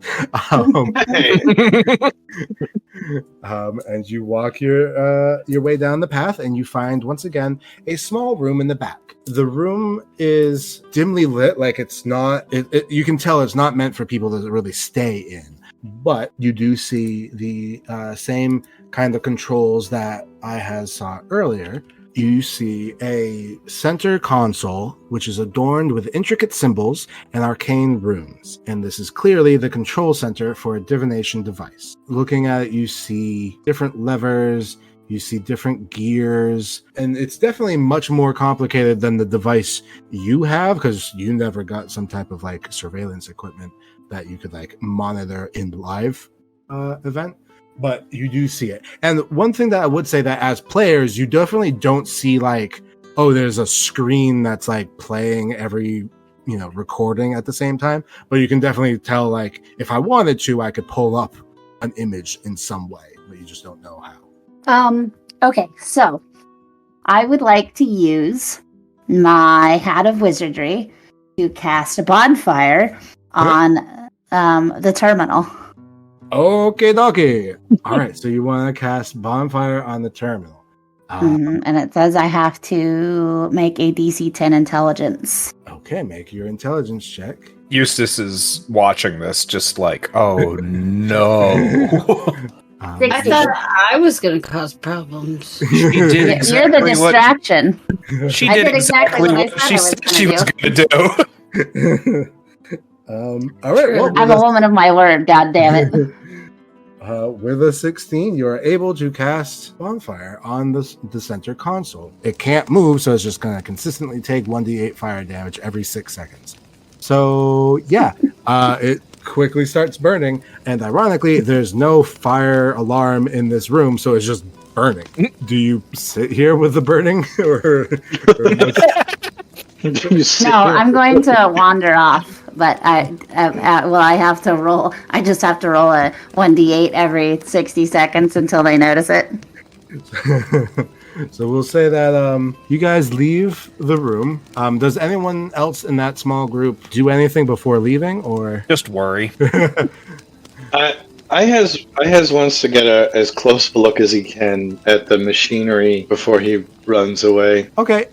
And you walk your way down the path, and you find once again a small room in the back. The room is dimly lit, like it's not. You can tell it's not meant for people to really stay in. But you do see the same kind of controls that I saw earlier. You see a center console, which is adorned with intricate symbols and arcane runes. And this is clearly the control center for a divination device. Looking at it, you see different levers, you see different gears, and it's definitely much more complicated than the device you have, because you never got some type of like surveillance equipment that you could like monitor in live event, but you do see it. And one thing that I would say, that as players, you definitely don't see like, oh, there's a screen that's like playing every, recording at the same time, but you can definitely tell, like, if I wanted to, I could pull up an image in some way, but you just don't know how. Okay, so I would like to use my Hat of Wizardry to cast a bonfire on the terminal. Okay, dokie. All right, so you want to cast bonfire on the terminal. And it says I have to make a DC 10 intelligence. Okay, make your intelligence check. Eustace is watching this just like, oh no. I thought I was going to cause problems. She did exactly You're the distraction. She I did did exactly exactly what she said she was going to do. All right. Well, I'm a woman of my word, god damn it. With a 16, you are able to cast bonfire on the center console. It can't move, so it's just going to consistently take 1d8 fire damage every 6 seconds. So, yeah, it quickly starts burning, and ironically, there's no fire alarm in this room, so it's just burning. Do you sit here with the burning, or No, I'm going to wander off. But I have to roll. I just have to roll a 1d8 every 60 seconds until they notice it. So we'll say that you guys leave the room. Does anyone else in that small group do anything before leaving, or just worry? Ihaz wants to get as close a look as he can at the machinery before he runs away. Okay.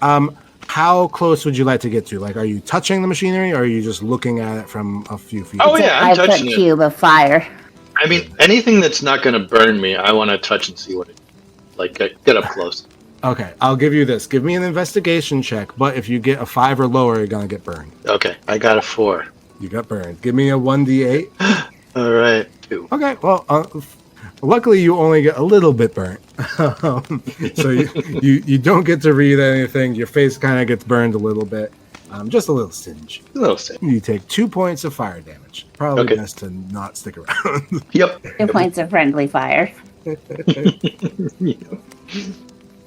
How close would you like to get to? Like, are you touching the machinery, or are you just looking at it from a few feet? Oh yeah, I'm touching it. Cube of fire. I mean, anything that's not going to burn me, I want to touch and see what it. Like, get up close. Okay, I'll give you this. Give me an investigation check, but if you get a 5 or lower, you're gonna get burned. Okay, I got a 4. You got burned. Give me a 1d8. All right, 2. Okay, well, luckily you only get a little bit burnt. So you don't get to read anything. Your face kind of gets burned a little bit. Just a little singe. A little singe. You take 2 points of fire damage. Probably best to not stick around. Yep. 2 points of friendly fire.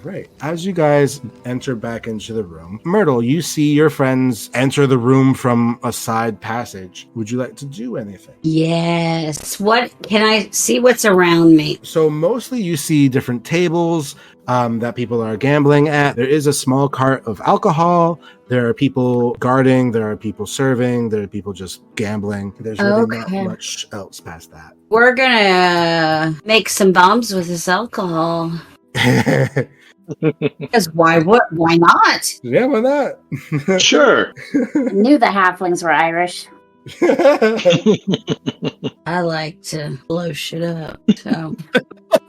Right. As you guys enter back into the room, Myrtle, you see your friends enter the room from a side passage. Would you like to do anything? Yes. What can I see? What's around me? So mostly you see different tables that people are gambling at. There is a small cart of alcohol. There are people guarding. There are people serving. There are people just gambling. There's really not much else past that. We're gonna make some bombs with this alcohol. Because why not? Yeah, why not? Sure. I knew the halflings were Irish. I like to blow shit up. So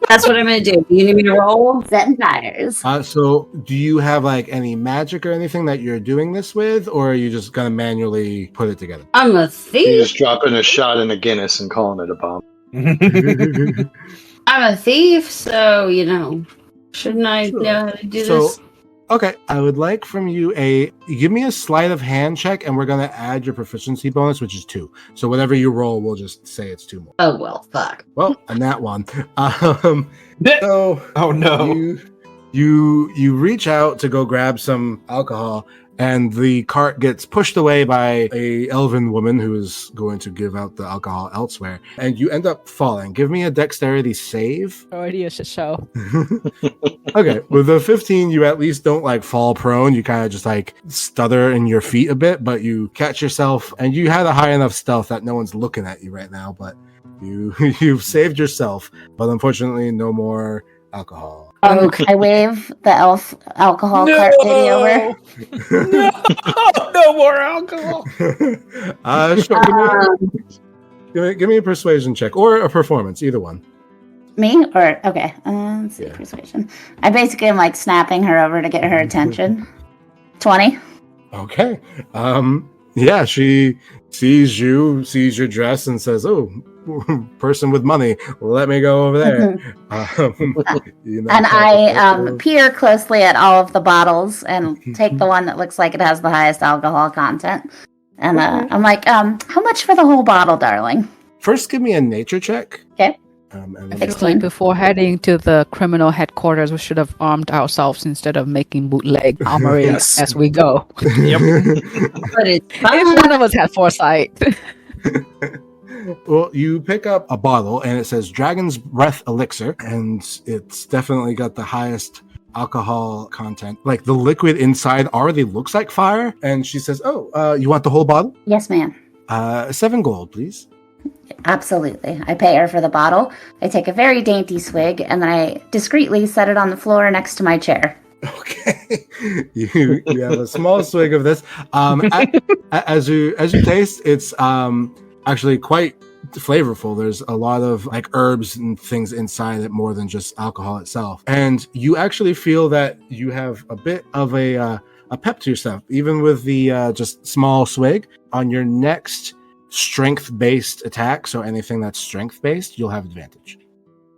that's what I'm going to do. You need me to roll? Setting fires. So do you have like any magic or anything that you're doing this with, or are you just gonna manually put it together? I'm a You're thief. just dropping a shot in a Guinness and calling it a bomb. I'm a thief, so, shouldn't I Sure. know how to do So, this? okay, I would like from you give me a sleight of hand check, and we're gonna add your proficiency bonus, which is 2. So whatever you roll, we'll just say it's 2 more. Oh, well, fuck. Well, and that one. So Oh no. you reach out to go grab some alcohol, and the cart gets pushed away by a elven woman who is going to give out the alcohol elsewhere, and you end up falling. Give me a dexterity save. Already a shit show. Okay, with a 15, you at least don't like fall prone. You kind of just like stutter in your feet a bit, but you catch yourself, and you had a high enough stealth that no one's looking at you right now. But you've saved yourself, but unfortunately, no more alcohol. I wave the elf alcohol cart lady over. No more alcohol. Sure, give me a persuasion check or a performance, either one. Me? Or, okay. Let's see, Yeah. persuasion. I basically am like snapping her over to get her attention. 20. Okay. Yeah, she sees your dress and says, "Oh, person with money, let me go over there." And I peer closely at all of the bottles and take the one that looks like it has the highest alcohol content. And I'm like, how much for the whole bottle, darling? First, give me a nature check. Okay. And I then- feel 16. like before heading to the criminal headquarters, we should have armed ourselves instead of making bootleg armory Yes. as we go. Yep. But it's If fine. one of us had foresight. Well, you pick up a bottle and it says Dragon's Breath Elixir, and it's definitely got the highest alcohol content. Like the liquid inside already looks like fire. And she says, "Oh, you want the whole bottle? Yes, ma'am. 7 gold, please." Absolutely. I pay her for the bottle. I take a very dainty swig, and then I discreetly set it on the floor next to my chair. Okay, you have a small swig of this. As you taste, it's actually quite flavorful. There's a lot of like herbs and things inside it more than just alcohol itself, and you actually feel that you have a bit of a pep to yourself, even with the just small swig. On your next strength-based attack, so anything that's strength-based, you'll have advantage.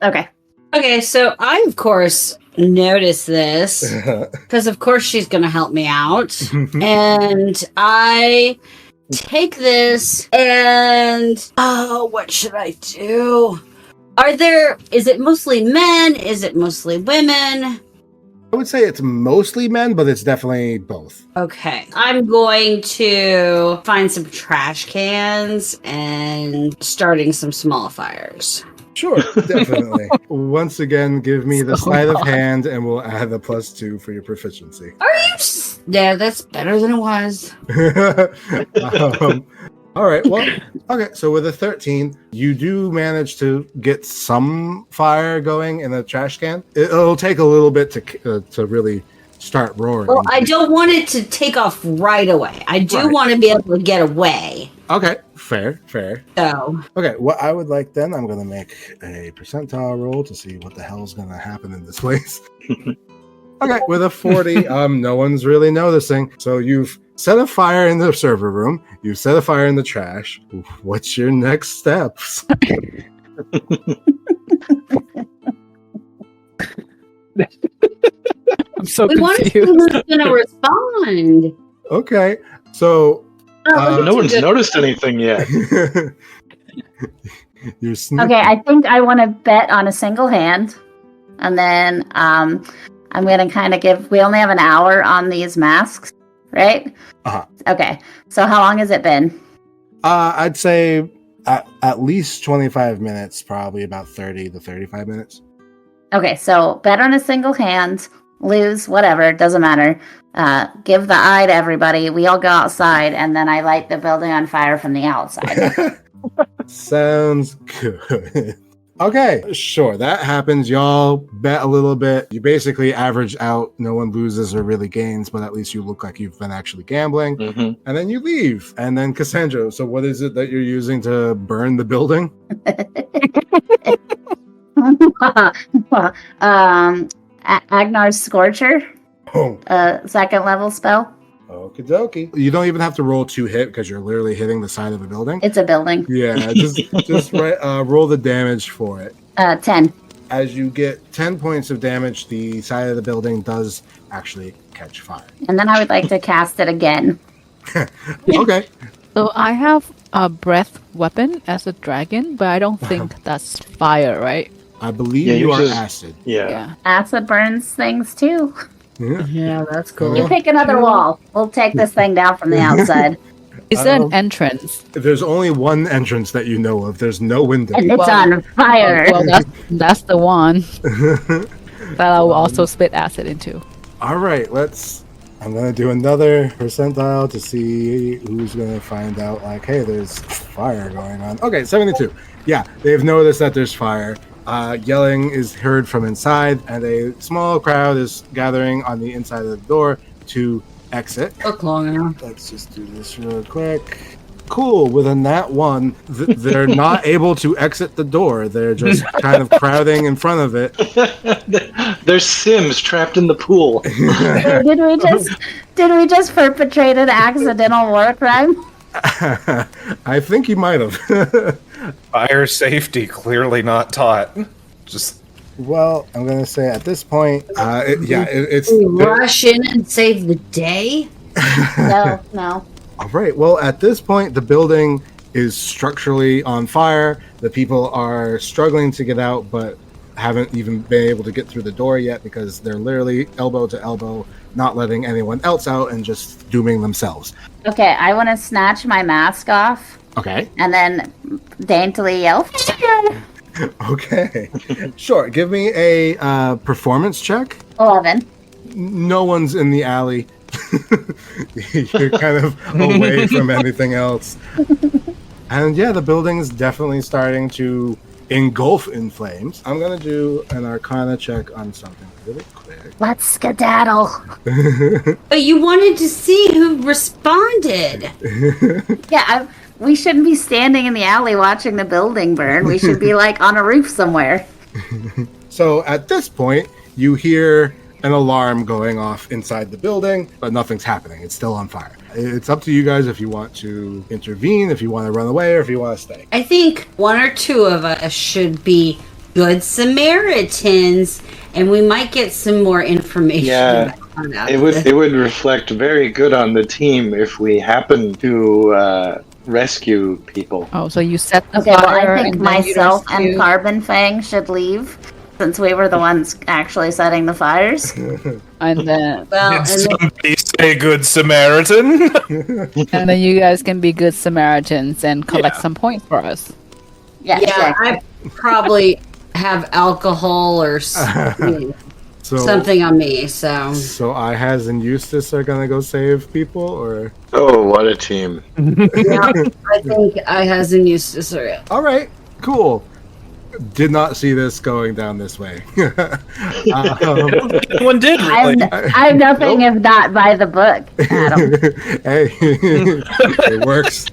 Okay. Okay, so I, of course, noticed this because, of course, she's going to help me out. And I take this and, what should I do? Is it mostly men? Is it mostly women? I would say it's mostly men, but it's definitely both. Okay. I'm going to find some trash cans and starting some small fires. Sure, definitely. Once again, give me the So sleight of hard. hand, and we'll add the +2 for your proficiency. Are you? Yeah, that's better than it was. All right. Well, okay. So with a 13, you do manage to get some fire going in the trash can. It'll take a little bit to really start roaring. Well, I don't want it to take off right away. I do Right. want to be able to get away. Okay. Fair. So, Okay. What I would like then, I'm going to make a percentile roll to see what the hell's going to happen in this place. Okay. With a 40, no one's really noticing. So you've set a fire in the server room. You've set a fire in the trash. What's your next steps? I'm so we want to see confused. who's going to respond. Okay. So No one's noticed anything yet. you're sneaky. Okay, I think I want to bet on a single hand. And then I'm going to kind of we only have an hour on these masks, right? Uh-huh. Okay, so how long has it been? I'd say at least 25 minutes, probably about 30 to 35 minutes. Okay, so bet on a single hand, lose, whatever, doesn't matter. Give the eye to everybody. We all go outside, and then I light the building on fire from the outside. Sounds good. Okay, sure, that happens. Y'all bet a little bit. You basically average out. No one loses or really gains, but at least you look like you've been actually gambling. Mm-hmm. And then you leave. And then Cassandra, so what is it that you're using to burn the building? Agnar's Scorcher, Oh, second level spell. okie dokie. You don't even have to roll 2 hit because you're literally hitting the side of the building. It's a building. Yeah, just roll the damage for it. 10. As you get 10 points of damage, the side of the building does actually catch fire. And then I would like to cast it again. Okay. So I have a breath weapon as a dragon, but I don't think that's fire, right? I believe Yeah, you are yours is- acid. Yeah. Acid burns things too. Yeah. Yeah, that's cool. You pick another wall. We'll take this thing down from the outside. Is there an entrance? There's only one entrance that you know of. There's no window. And it's on fire. Well, that's the one that I will also spit acid into. All right, I'm going to do another percentile to see who's going to find out, like, hey, there's fire going on. Okay, 72. Yeah, they've noticed that there's fire. Yelling is heard from inside, and a small crowd is gathering on the inside of the door to exit. Took long enough. Let's just do this real quick. Cool. With a nat 1, they're not able to exit the door. They're just kind of crowding in front of it. There's Sims trapped in the pool. Did we just perpetrate an accidental war crime? I think you might have. Fire safety clearly not taught. Just Well, I'm going to say at this point, it's... We rush in and save the day? No. All right. Well, at this point, the building is structurally on fire. The people are struggling to get out, but haven't even been able to get through the door yet because they're literally elbow to elbow, not letting anyone else out and just dooming themselves. Okay, I want to snatch my mask off Okay. and then daintily yell, "Fire!" Okay. Sure. Give me a performance check. 11. No one's in the alley. You're kind of away from anything else. And yeah, the building is definitely starting to engulf in flames. I'm going to do an Arcana check on something really quick. Let's skedaddle. But you wanted to see who responded. Yeah, we shouldn't be standing in the alley watching the building burn. We should be like on a roof somewhere. So at this point, you hear an alarm going off inside the building, but nothing's happening. It's still on fire. It's up to you guys if you want to intervene, if you want to run away, or if you want to stay. I think one or two of us should be good Samaritans, and we might get some more information. Yeah, it would reflect very good on the team if we happen to rescue people. Oh, so you set the Okay, well, fire. I think and then you myself and rescue- Carbon Fang should leave since we were the ones actually setting the fires. and then Well, did and then, somebody say good Samaritan? and then you guys can be good Samaritans and collect Yeah. some points for us. Yeah, yeah, sure. I probably have alcohol or So, something on me, so. So Ihaz and Eustace are gonna go save people, or Oh, what a team. Yeah, I think I hasn't used this area. all right, cool. Did not see this going down this way. Anyone did really? I'm nothing if not by the book, Adam. Hey, it works.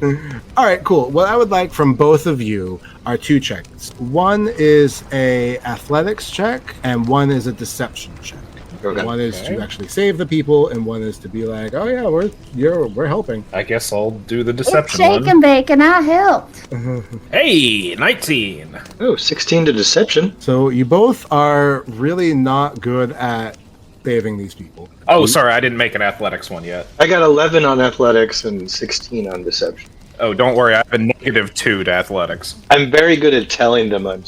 All right, cool. What I would like from both of you are 2 checks. One is a athletics check, and one is a deception check. Okay. One is to actually save the people, and one is to be like, "Oh yeah, we're helping." I guess I'll do the It's deception shake one. and bake and I helped. Hey, 19. Oh, 16 to deception. So you both are really not good at saving these people. Oh, sorry, I didn't make an athletics one yet. I got 11 on athletics and 16 on deception. Oh, don't worry, I have a -2 to athletics. I'm very good at telling them I'm...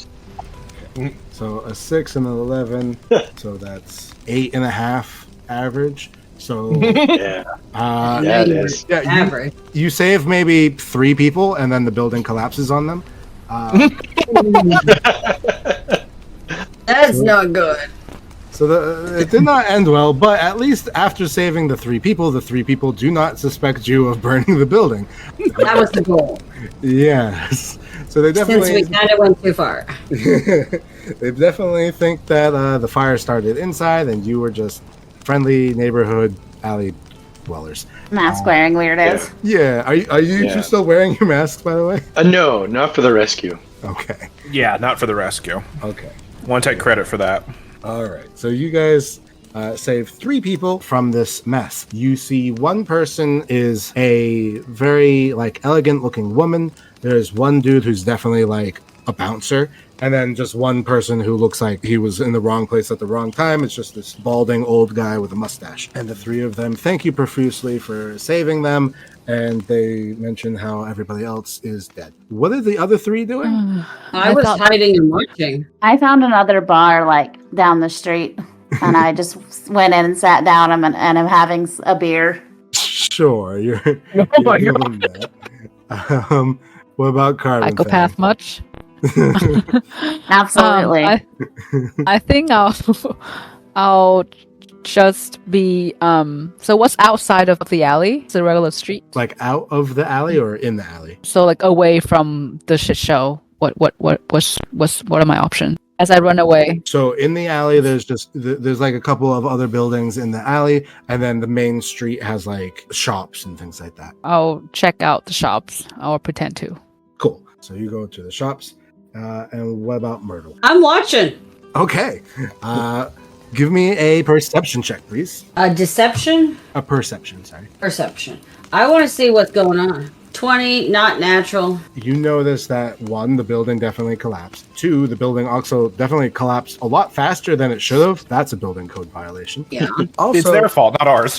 So a 6 and an 11, so that's 8.5 average. So Yeah, yeah, it is. yeah, Average. you save maybe 3 people, and then the building collapses on them. That's not good. So it did not end well, but at least after saving the 3 people do not suspect you of burning the building. That was the goal. Yes. So they Since definitely we kind of went too far. they definitely think that the fire started inside, and you were just friendly neighborhood alley dwellers. Mask wearing weirdos. Yeah. Are you Yeah. two still wearing your masks, by the way? No, not for the rescue. Okay. Yeah, not for the rescue. Okay. Want to take credit for that. All right. So you guys saved 3 people from this mess. You see one person is a very elegant looking woman. There's one dude who's definitely like a bouncer. And then just one person who looks like he was in the wrong place at the wrong time. It's just this balding old guy with a mustache. And the 3 of them thank you profusely for saving them. And they mention how everybody else is dead. What are the other 3 doing? I was hiding and watching. I found another bar down the street, and I just went in and sat down and I'm having a beer. Sure, you're my doing that. What about Carmen? Psychopath much? Absolutely. I think I'll just be so what's outside of the alley? It's a regular street. Like out of the alley or in the alley? So like away from the shit show. What are my options as I run away? So in the alley, there's like a couple of other buildings in the alley, and then the main street has like shops and things like that. I'll check out the shops. I'll pretend to. Cool. So you go to the shops, and what about Myrtle? I'm watching. Okay. Give me a perception check, please. A deception? A perception, sorry. Perception. I want to see what's going on. 20, not natural. You notice that 1, the building definitely collapsed. 2, the building also definitely collapsed a lot faster than it should have. That's a building code violation. Yeah. Also, It's their fault, not ours.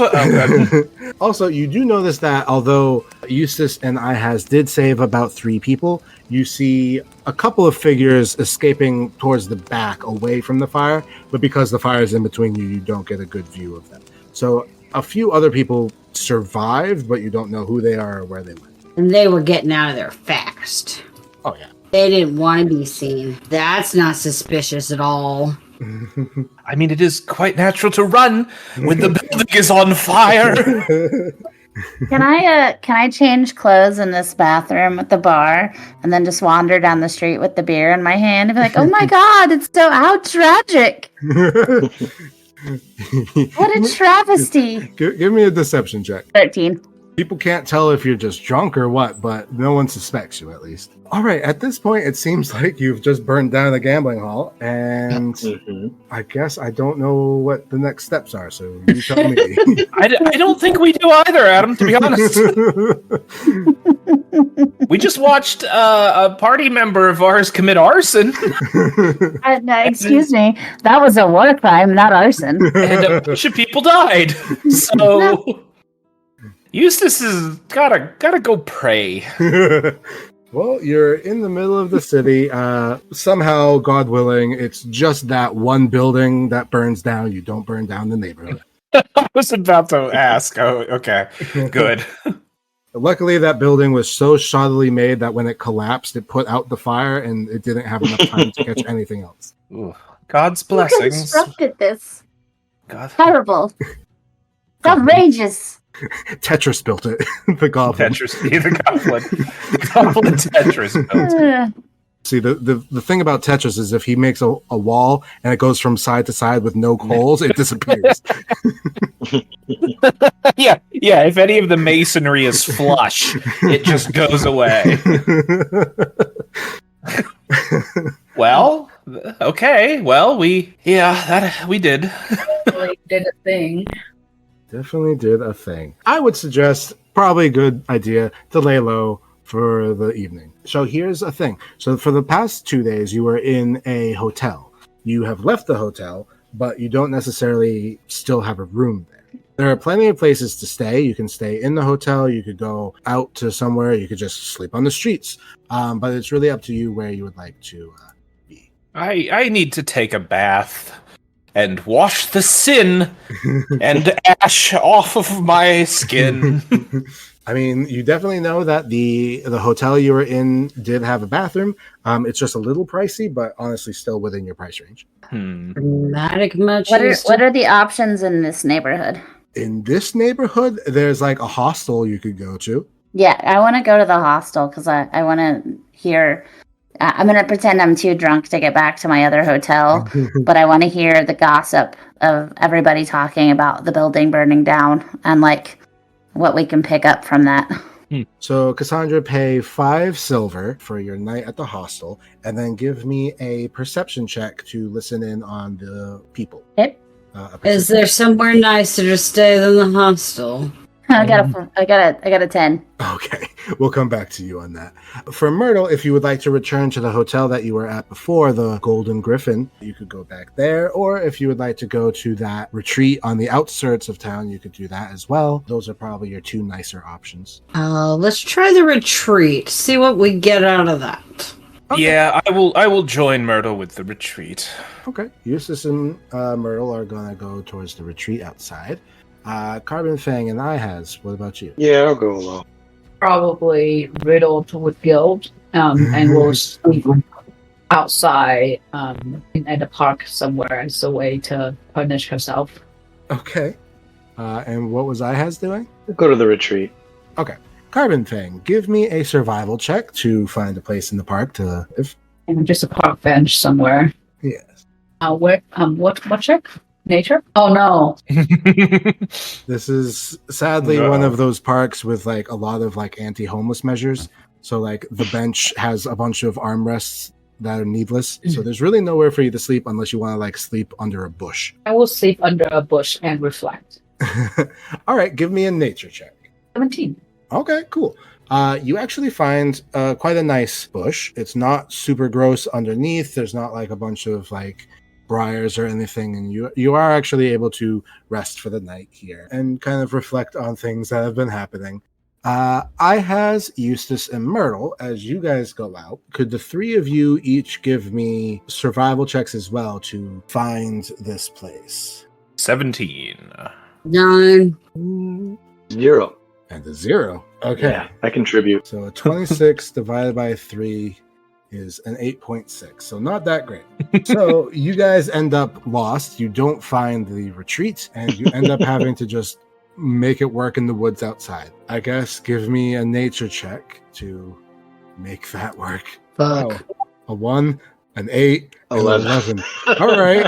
also, you do notice that although Eustace and Ihaz did save about 3 people, you see a couple of figures escaping towards the back away from the fire, but because the fire is in between you, you don't get a good view of them. So a few other people survived, but you don't know who they are or where they went. And they were getting out of there fast. Oh, yeah. They didn't want to be seen. That's not suspicious at all. I mean, it is quite natural to run when the building is on fire. Can I change clothes in this bathroom at the bar and then just wander down the street with the beer in my hand and be like, oh my god, it's so how tragic. What a travesty. Give me a deception check. 13. People can't tell if you're just drunk or what, but no one suspects you at least. All right, at this point, it seems like you've just burned down the gambling hall, and I guess I don't know what the next steps are, so you tell me. I don't think we do either, Adam, to be honest. We just watched a party member of ours commit arson. No, excuse me. That was a war crime, not arson. And a bunch of people died. So Eustace has gotta go pray. Well, you're in the middle of the city. Somehow, God willing, it's just that one building that burns down. You don't burn down the neighborhood. I was about to ask. Oh, okay. Good. Luckily, that building was so shoddily made that when it collapsed, it put out the fire and it didn't have enough time to catch anything else. Ooh, God's Who blessings. constructed this? God. Terrible. It's outrageous. Tetris built it. The goblin. Tetris, the goblin Tetris built. See, the thing about Tetris is if he makes a wall and it goes from side to side with no holes, it disappears. Yeah. If any of the masonry is flush, it just goes away. Well, okay. Well, we did. We did a thing. Definitely did a thing. I would suggest probably a good idea to lay low for the evening. So here's a thing. So for the past 2 days, you were in a hotel. You have left the hotel, but you don't necessarily still have a room there. There are plenty of places to stay. You can stay in the hotel. You could go out to somewhere. You could just sleep on the streets. But it's really up to you where you would like to be. I need to take a bath and wash the sin and ash off of my skin. I mean, you definitely know that the hotel you were in did have a bathroom. It's just a little pricey, but honestly still within your price range. Dramatic much. What are the options in this neighborhood? In this neighborhood, there's like a hostel you could go to. Yeah, I want to go to the hostel because I want to hear. I'm going to pretend I'm too drunk to get back to my other hotel, but I want to hear the gossip of everybody talking about the building burning down and like what we can pick up from that. So, Cassandra, pay 5 silver for your night at the hostel, and then give me a perception check to listen in on the people. Yep. Is there somewhere nicer to stay than the hostel? I got a 10. Okay, we'll come back to you on that. For Myrtle, if you would like to return to the hotel that you were at before, the Golden Griffin, you could go back there. Or if you would like to go to that retreat on the outskirts of town, you could do that as well. Those are probably your 2 nicer options. Let's try the retreat. See what we get out of that. Okay. Yeah, I will join Myrtle with the retreat. Okay, Eustace and Myrtle are going to go towards the retreat outside. Carbon Fang and Ihaz, what about you? Yeah, I'll go along. Probably riddled with guilt, and we'll sleep outside at the park somewhere as a way to punish herself. Okay. And what was Ihaz doing? I'll go to the retreat. Okay. Carbon Fang, give me a survival check to find a place in the park to live. And just a park bench somewhere. Yes. What check? Nature? Oh no. This is sadly one of those parks with like a lot of like anti-homeless measures. So like the bench has a bunch of armrests that are needless. So there's really nowhere for you to sleep unless you want to like sleep under a bush. I will sleep under a bush and reflect. All right, give me a nature check. 17. Okay, cool. You actually find quite a nice bush. It's not super gross underneath. There's not like a bunch of like briars or anything, and you are actually able to rest for the night here and kind of reflect on things that have been happening. Ihaz, Eustace, and Myrtle, as you guys go out, could the 3 of you each give me survival checks as well to find this place? 17. 9. 0. And a 0. Okay. Yeah, I contribute. So a 26 divided by 3 is an 8.6. So not that great. So you guys end up lost. You don't find the retreat, and you end up having to just make it work in the woods outside. I guess give me a nature check to make that work. Fuck. Oh, a 1, an 8, and 11. 11. All right.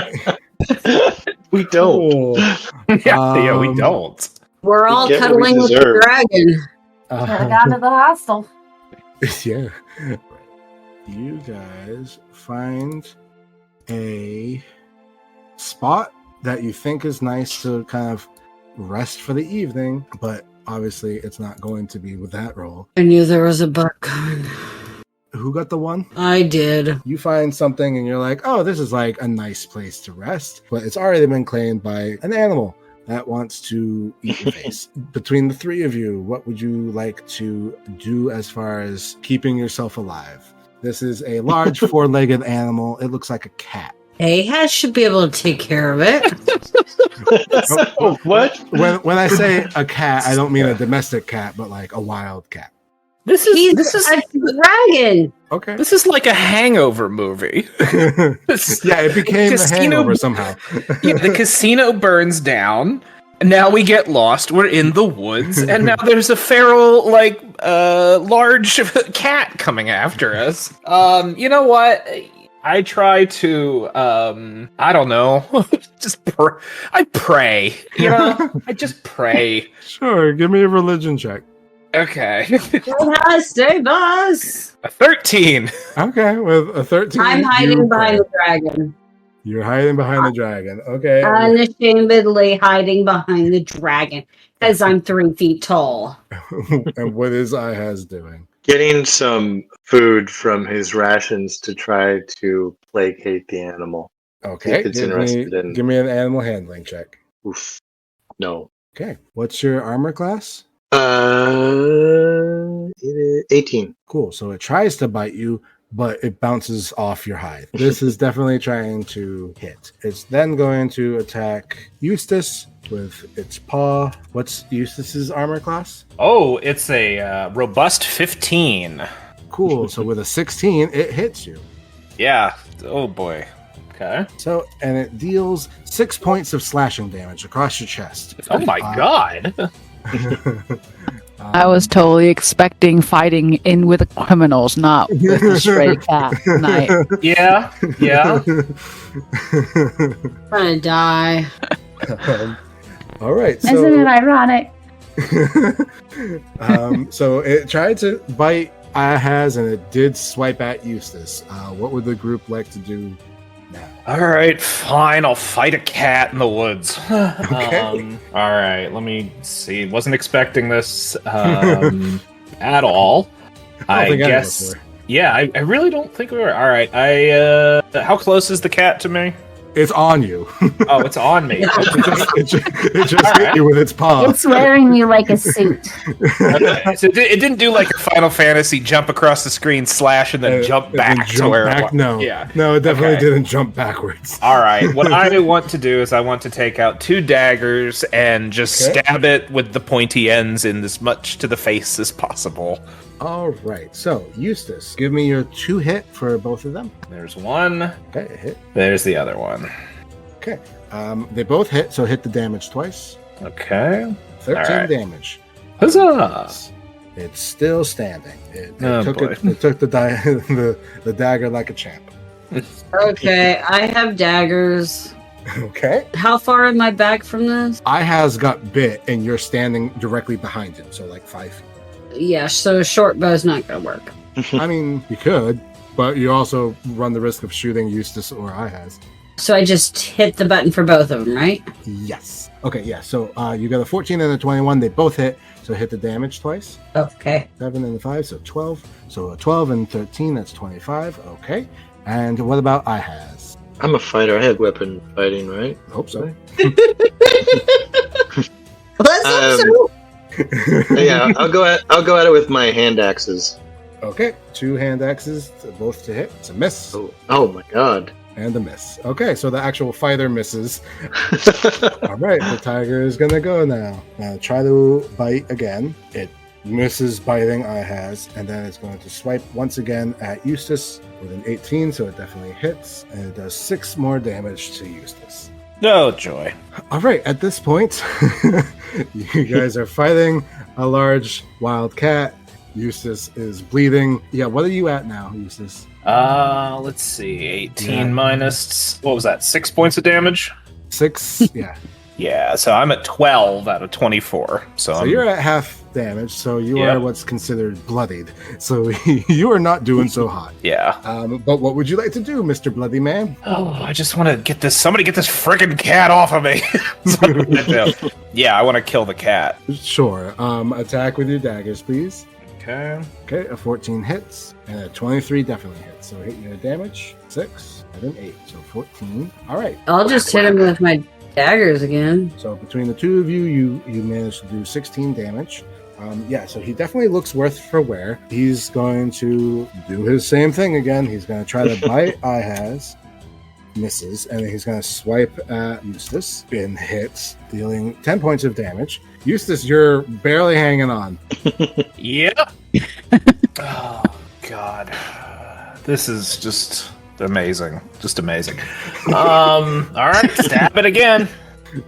We don't. Cool. Yeah, we don't. We're all get what we cuddling with the deserve. dragon. Gotta go to the hostel. Yeah. You guys find a spot that you think is nice to kind of rest for the evening, but obviously it's not going to be with that roll. I knew there was a buck coming. Who got the 1? I did. You find something and you're like, oh, this is like a nice place to rest, but it's already been claimed by an animal that wants to eat your face. Between the 3 of you, what would you like to do as far as keeping yourself alive? This is a large 4-legged animal. It looks like a cat. Ahaz should be able to take care of it. Oh, what? When I say a cat, I don't mean a domestic cat, but like a wild cat. This He's is a dragon. Okay. this is like a Hangover movie. Yeah, it became a hangover somehow. Yeah, the casino burns down. And now we get lost. We're in the woods, and now there's a feral, like, large cat coming after us. You know what? I try to, I don't know, I pray. You know, I just pray. Sure, give me a religion check. Okay. Ahaz, save us. A 13. Okay, with a 13. I'm you hiding behind pray. the dragon. You're hiding behind the dragon. Okay. Unashamedly hiding behind the dragon because I'm 3 feet tall. And what is Ihaz doing? Getting some food from his rations to try to placate the animal. Okay. If it's interested in. Give me an animal handling check. Oof. No. Okay. What's your armor class? It is 18. Cool. So it tries to bite you, but it bounces off your hide. This is definitely trying to hit. It's then going to attack Eustace with its paw. What's Eustace's armor class? Oh, it's a robust 15. Cool. So with a 16, it hits you. Yeah. Oh, boy. Okay. So, and it deals 6 points of slashing damage across your chest. Oh, my God. I was totally expecting fighting in with the criminals, not with the stray cat night. Yeah. I'm gonna die. All right. So, Isn't it ironic? so it tried to bite Ahaz and it did swipe at Eustace. What would the group like to do now? All right, fine. I'll fight a cat in the woods. Okay. All right, let me see. Wasn't expecting this at all. I don't think any of us guess. were. Yeah, I really don't think we were. All right, how close is the cat to me? It's on you. Oh, it's on me. it just All hit right. you with its paw. It's wearing you like a suit. Okay, so it didn't do like a Final Fantasy jump across the screen, slash, and then jump And back then to jump where back? it was. No. Yeah. No, it definitely Okay. didn't jump backwards. All right. What I want to do is I want to take out 2 daggers and just Okay. stab it with the pointy ends in as much to the face as possible. All right. So, Eustace, give me your 2 hit for both of them. There's one. Okay, a hit. There's the other one. Okay. They both hit, so hit the damage twice. Okay. 13 All right. damage. Huzzah! It's still standing. It Oh, took boy. it took the dagger like a champ. Okay, I have daggers. Okay. How far am I back from this? Ahaz got bit, and you're standing directly behind him, so like 5 feet. Yeah, so a short bow's not gonna work. I mean, you could, but you also run the risk of shooting Eustace or Ahaz. So I just hit the button for both of them, right? Yes. Okay, yeah. So you got a 14 and a 21. They both hit, so hit the damage twice. Okay. 7 and a 5, so 12. So a 12 and 13, that's 25. Okay. And what about Ahaz? I'm a fighter. I have weapon fighting, right? Hope so. Let's hope so. Yeah, I'll go at it with my hand axes. Okay, 2 hand axes, both to hit. It's a miss Oh my god. and a miss. Okay, so the actual fighter misses. All right, the tiger is gonna go now. Now try to bite again. It misses biting Ahaz, and then it's going to swipe once again at Eustace with an 18, so it definitely hits, and it does 6 more damage to Eustace. No joy. All right, at this point, you guys are fighting a large wild cat. Eustace is bleeding. Yeah, what are you at now, Eustace? Let's see. 18 minus, what was that? 6 points of damage? 6? Yeah. Yeah, so I'm at 12 out of 24. So you're at half damage, so you Yep. are what's considered bloodied. So you are not doing so hot. Yeah. But what would you like to do, Mr. Bloody Man? Oh, I just want to somebody get this friggin' cat off of me. That's what I'm gonna do. Yeah, I want to kill the cat. Sure. Attack with your daggers, please. Okay. Okay, a 14 hits, and a 23 definitely hits. So hit your damage. 6, 7, 8. So 14. All right. I'll just hit him with my daggers again. So between the two of you, you managed to do 16 damage. Yeah, so he definitely looks worth for wear. He's going to do his same thing again. He's going to try to bite Ahaz. Misses, and then he's going to swipe at Eustace and hits, dealing 10 points of damage. Eustace, you're barely hanging on. Yeah. Oh, God. This is just amazing. Just amazing. All right, stab it again.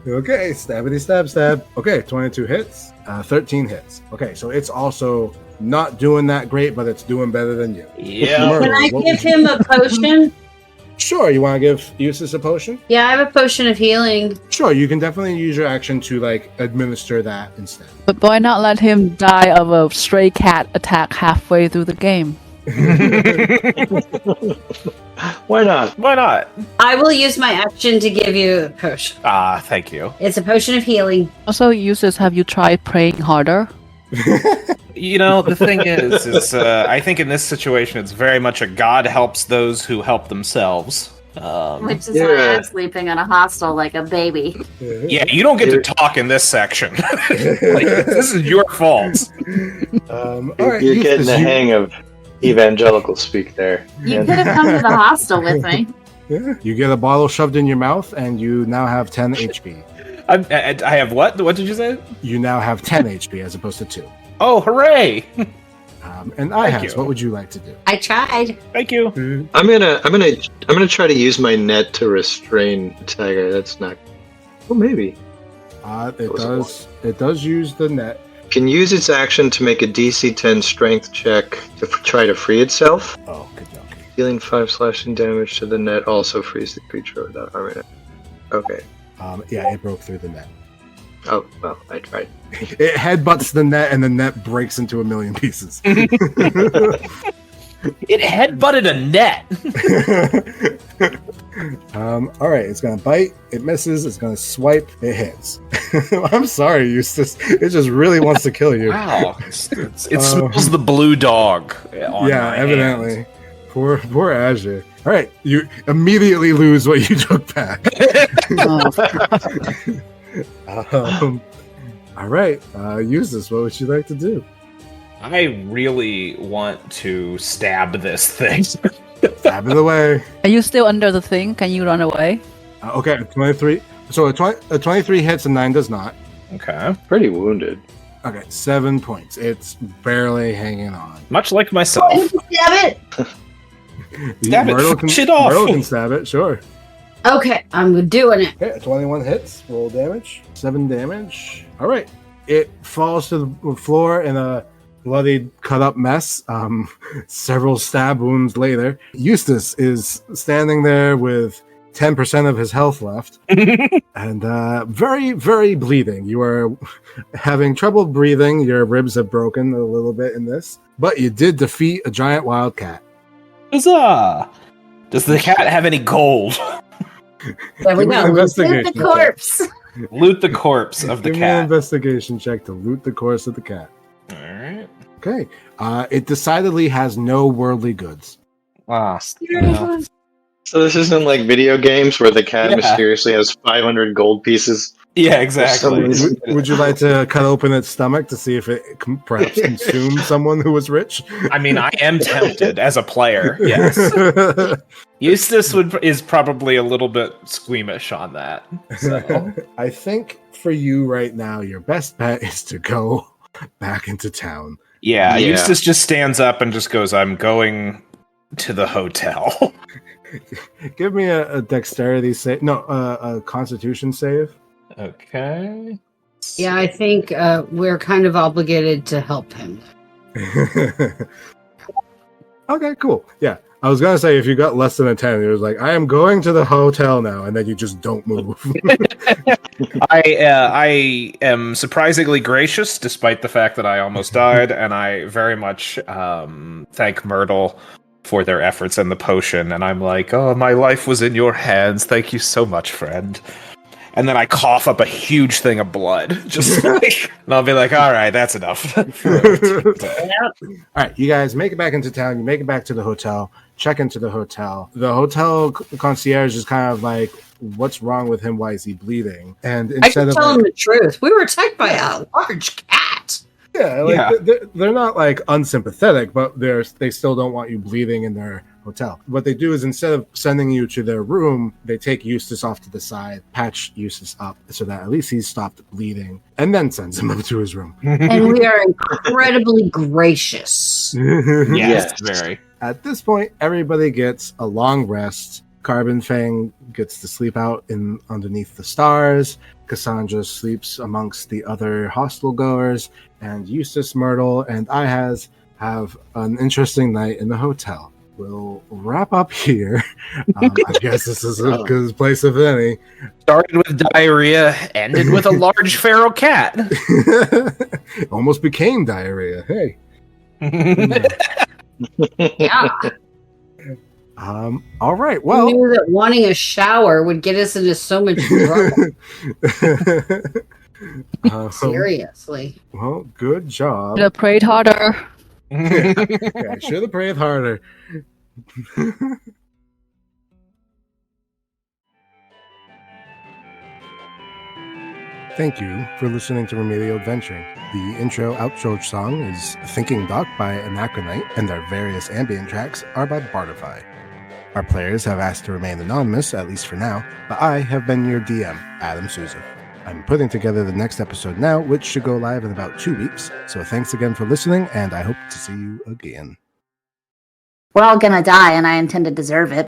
Okay, stabbity stab stab. Okay, 22 hits, 13 hits. Okay, so it's also not doing that great, but it's doing better than you. Yeah. Myrtle, Can I what give would you- him a potion? Sure, you want to give Eustace a potion? Yeah, I have a potion of healing. Sure, you can definitely use your action to like administer that instead. But why not let him die of a stray cat attack halfway through the game? Why not? Why not? I will use my action to give you a potion. Ah, thank you. It's a potion of healing. Also, users, have you tried praying harder? You know, the thing is I think in this situation, it's very much a God helps those who help themselves. Which is Yeah. why I'm sleeping in a hostel like a baby. Yeah, you don't get to talk in this section. Like, this is your fault. All right, You're getting Eustace, the hang of evangelical speak there. You could have come to the hostel with me. Yeah. You get a bottle shoved in your mouth, and you now have 10 HP. I have what? What did you say? You now have 10 HP as opposed to 2. Oh, hooray! And Thank Ihaz, you. what would you like to do? I tried. Thank you. I'm gonna try to use my net to restrain the tiger. That's not. Oh, maybe. It does use the net. can use its action to make a DC 10 strength check to try to free itself. Oh, good job. Dealing 5 slashing damage to the net also frees the creature without harming it. Okay. Yeah, it broke through the net. Oh, well, I tried. It headbutts the net, and the net breaks into a million pieces. It headbutted a net. All right, it's gonna bite. It misses. It's gonna swipe. It hits. I'm sorry, Eustace. It just really wants to kill you. Wow. It smells the blue dog. Yeah, evidently. Hand. Poor Azure. All right, you immediately lose what you took back. All right, Eustace, what would you like to do? I really want to stab this thing. Stab it away. Are you still under the thing? Can you run away? Okay, 23. So a 23 hits and 9 does not. Okay. Pretty wounded. Okay, 7 points. It's barely hanging on. Much like myself. Stab it. Stab it. Myrtle Shit off. Myrtle can stab it, sure. Okay, I'm doing it. Okay, 21 hits. Roll damage. 7 damage. All right. It falls to the floor in a bloodied, cut-up mess. Several stab wounds later. Eustace is standing there with 10% of his health left. And very, very bleeding. You are having trouble breathing. Your ribs have broken a little bit in this. But you did defeat a giant wildcat. Huzzah! Does the cat have any gold? There we Give me an go. investigation Loot the check. corpse. Loot the corpse of the Give me an cat. investigation check to loot the corpse of the cat. Alright. Okay. It decidedly has no worldly goods. Ah, yeah. So this isn't like video games where the cat Yeah. mysteriously has 500 gold pieces. Yeah, exactly. Would you like to cut open its stomach to see if it perhaps consumed someone who was rich? I mean, I am tempted as a player. Yes. Eustace is probably a little bit squeamish on that. So. I think for you right now, your best bet is to go back into town. Yeah, Yeah. Eustace just stands up and just goes, I'm going to the hotel. Give me a dexterity save. No, a constitution save. Okay. Yeah, I think we're kind of obligated to help him. Okay, cool. Yeah. I was gonna say if you got less than a 10, it was like, I am going to the hotel now, and then you just don't move. I am surprisingly gracious, despite the fact that I almost died, and I very much thank Myrtle for their efforts and the potion. And I'm like, oh, my life was in your hands. Thank you so much, friend. And then I cough up a huge thing of blood, just like, and I'll be like, all right, that's enough. All right, you guys make it back into town. You make it back to the hotel. Check into the hotel. The hotel concierge is kind of like, what's wrong with him? Why is he bleeding? And I instead can of tell him the truth. We were attacked by a large cat. yeah, like they're not like unsympathetic, but they still don't want you bleeding in their hotel. What they do is instead of sending you to their room, they take Eustace off to the side, patch Eustace up so that at least he's stopped bleeding, and then sends him up to his room. And we are incredibly gracious. Yes, very. At this point, everybody gets a long rest. Carbon Fang gets to sleep out in underneath the stars. Cassandra sleeps amongst the other hostel goers, and Eustace, Myrtle, and Ihaz have an interesting night in the hotel. We'll wrap up here. I guess this is as good a place of any. Started with diarrhea, ended with a large feral cat. Almost became diarrhea. Hey. Yeah. All right. I Well, knew that wanting a shower would get us into so much trouble. Seriously. Well, good job. Should have prayed harder. Yeah, I should have prayed harder. Thank you for listening to Remedial Adventuring. The outro song is Thinking Duck by Anachronite, and our various ambient tracks are by Bardify. Our players have asked to remain anonymous, at least for now, but I have been your DM, Adam Souza. I'm putting together the next episode now, which should go live in about 2 weeks. So thanks again for listening, and I hope to see you again. We're all gonna die, and I intend to deserve it.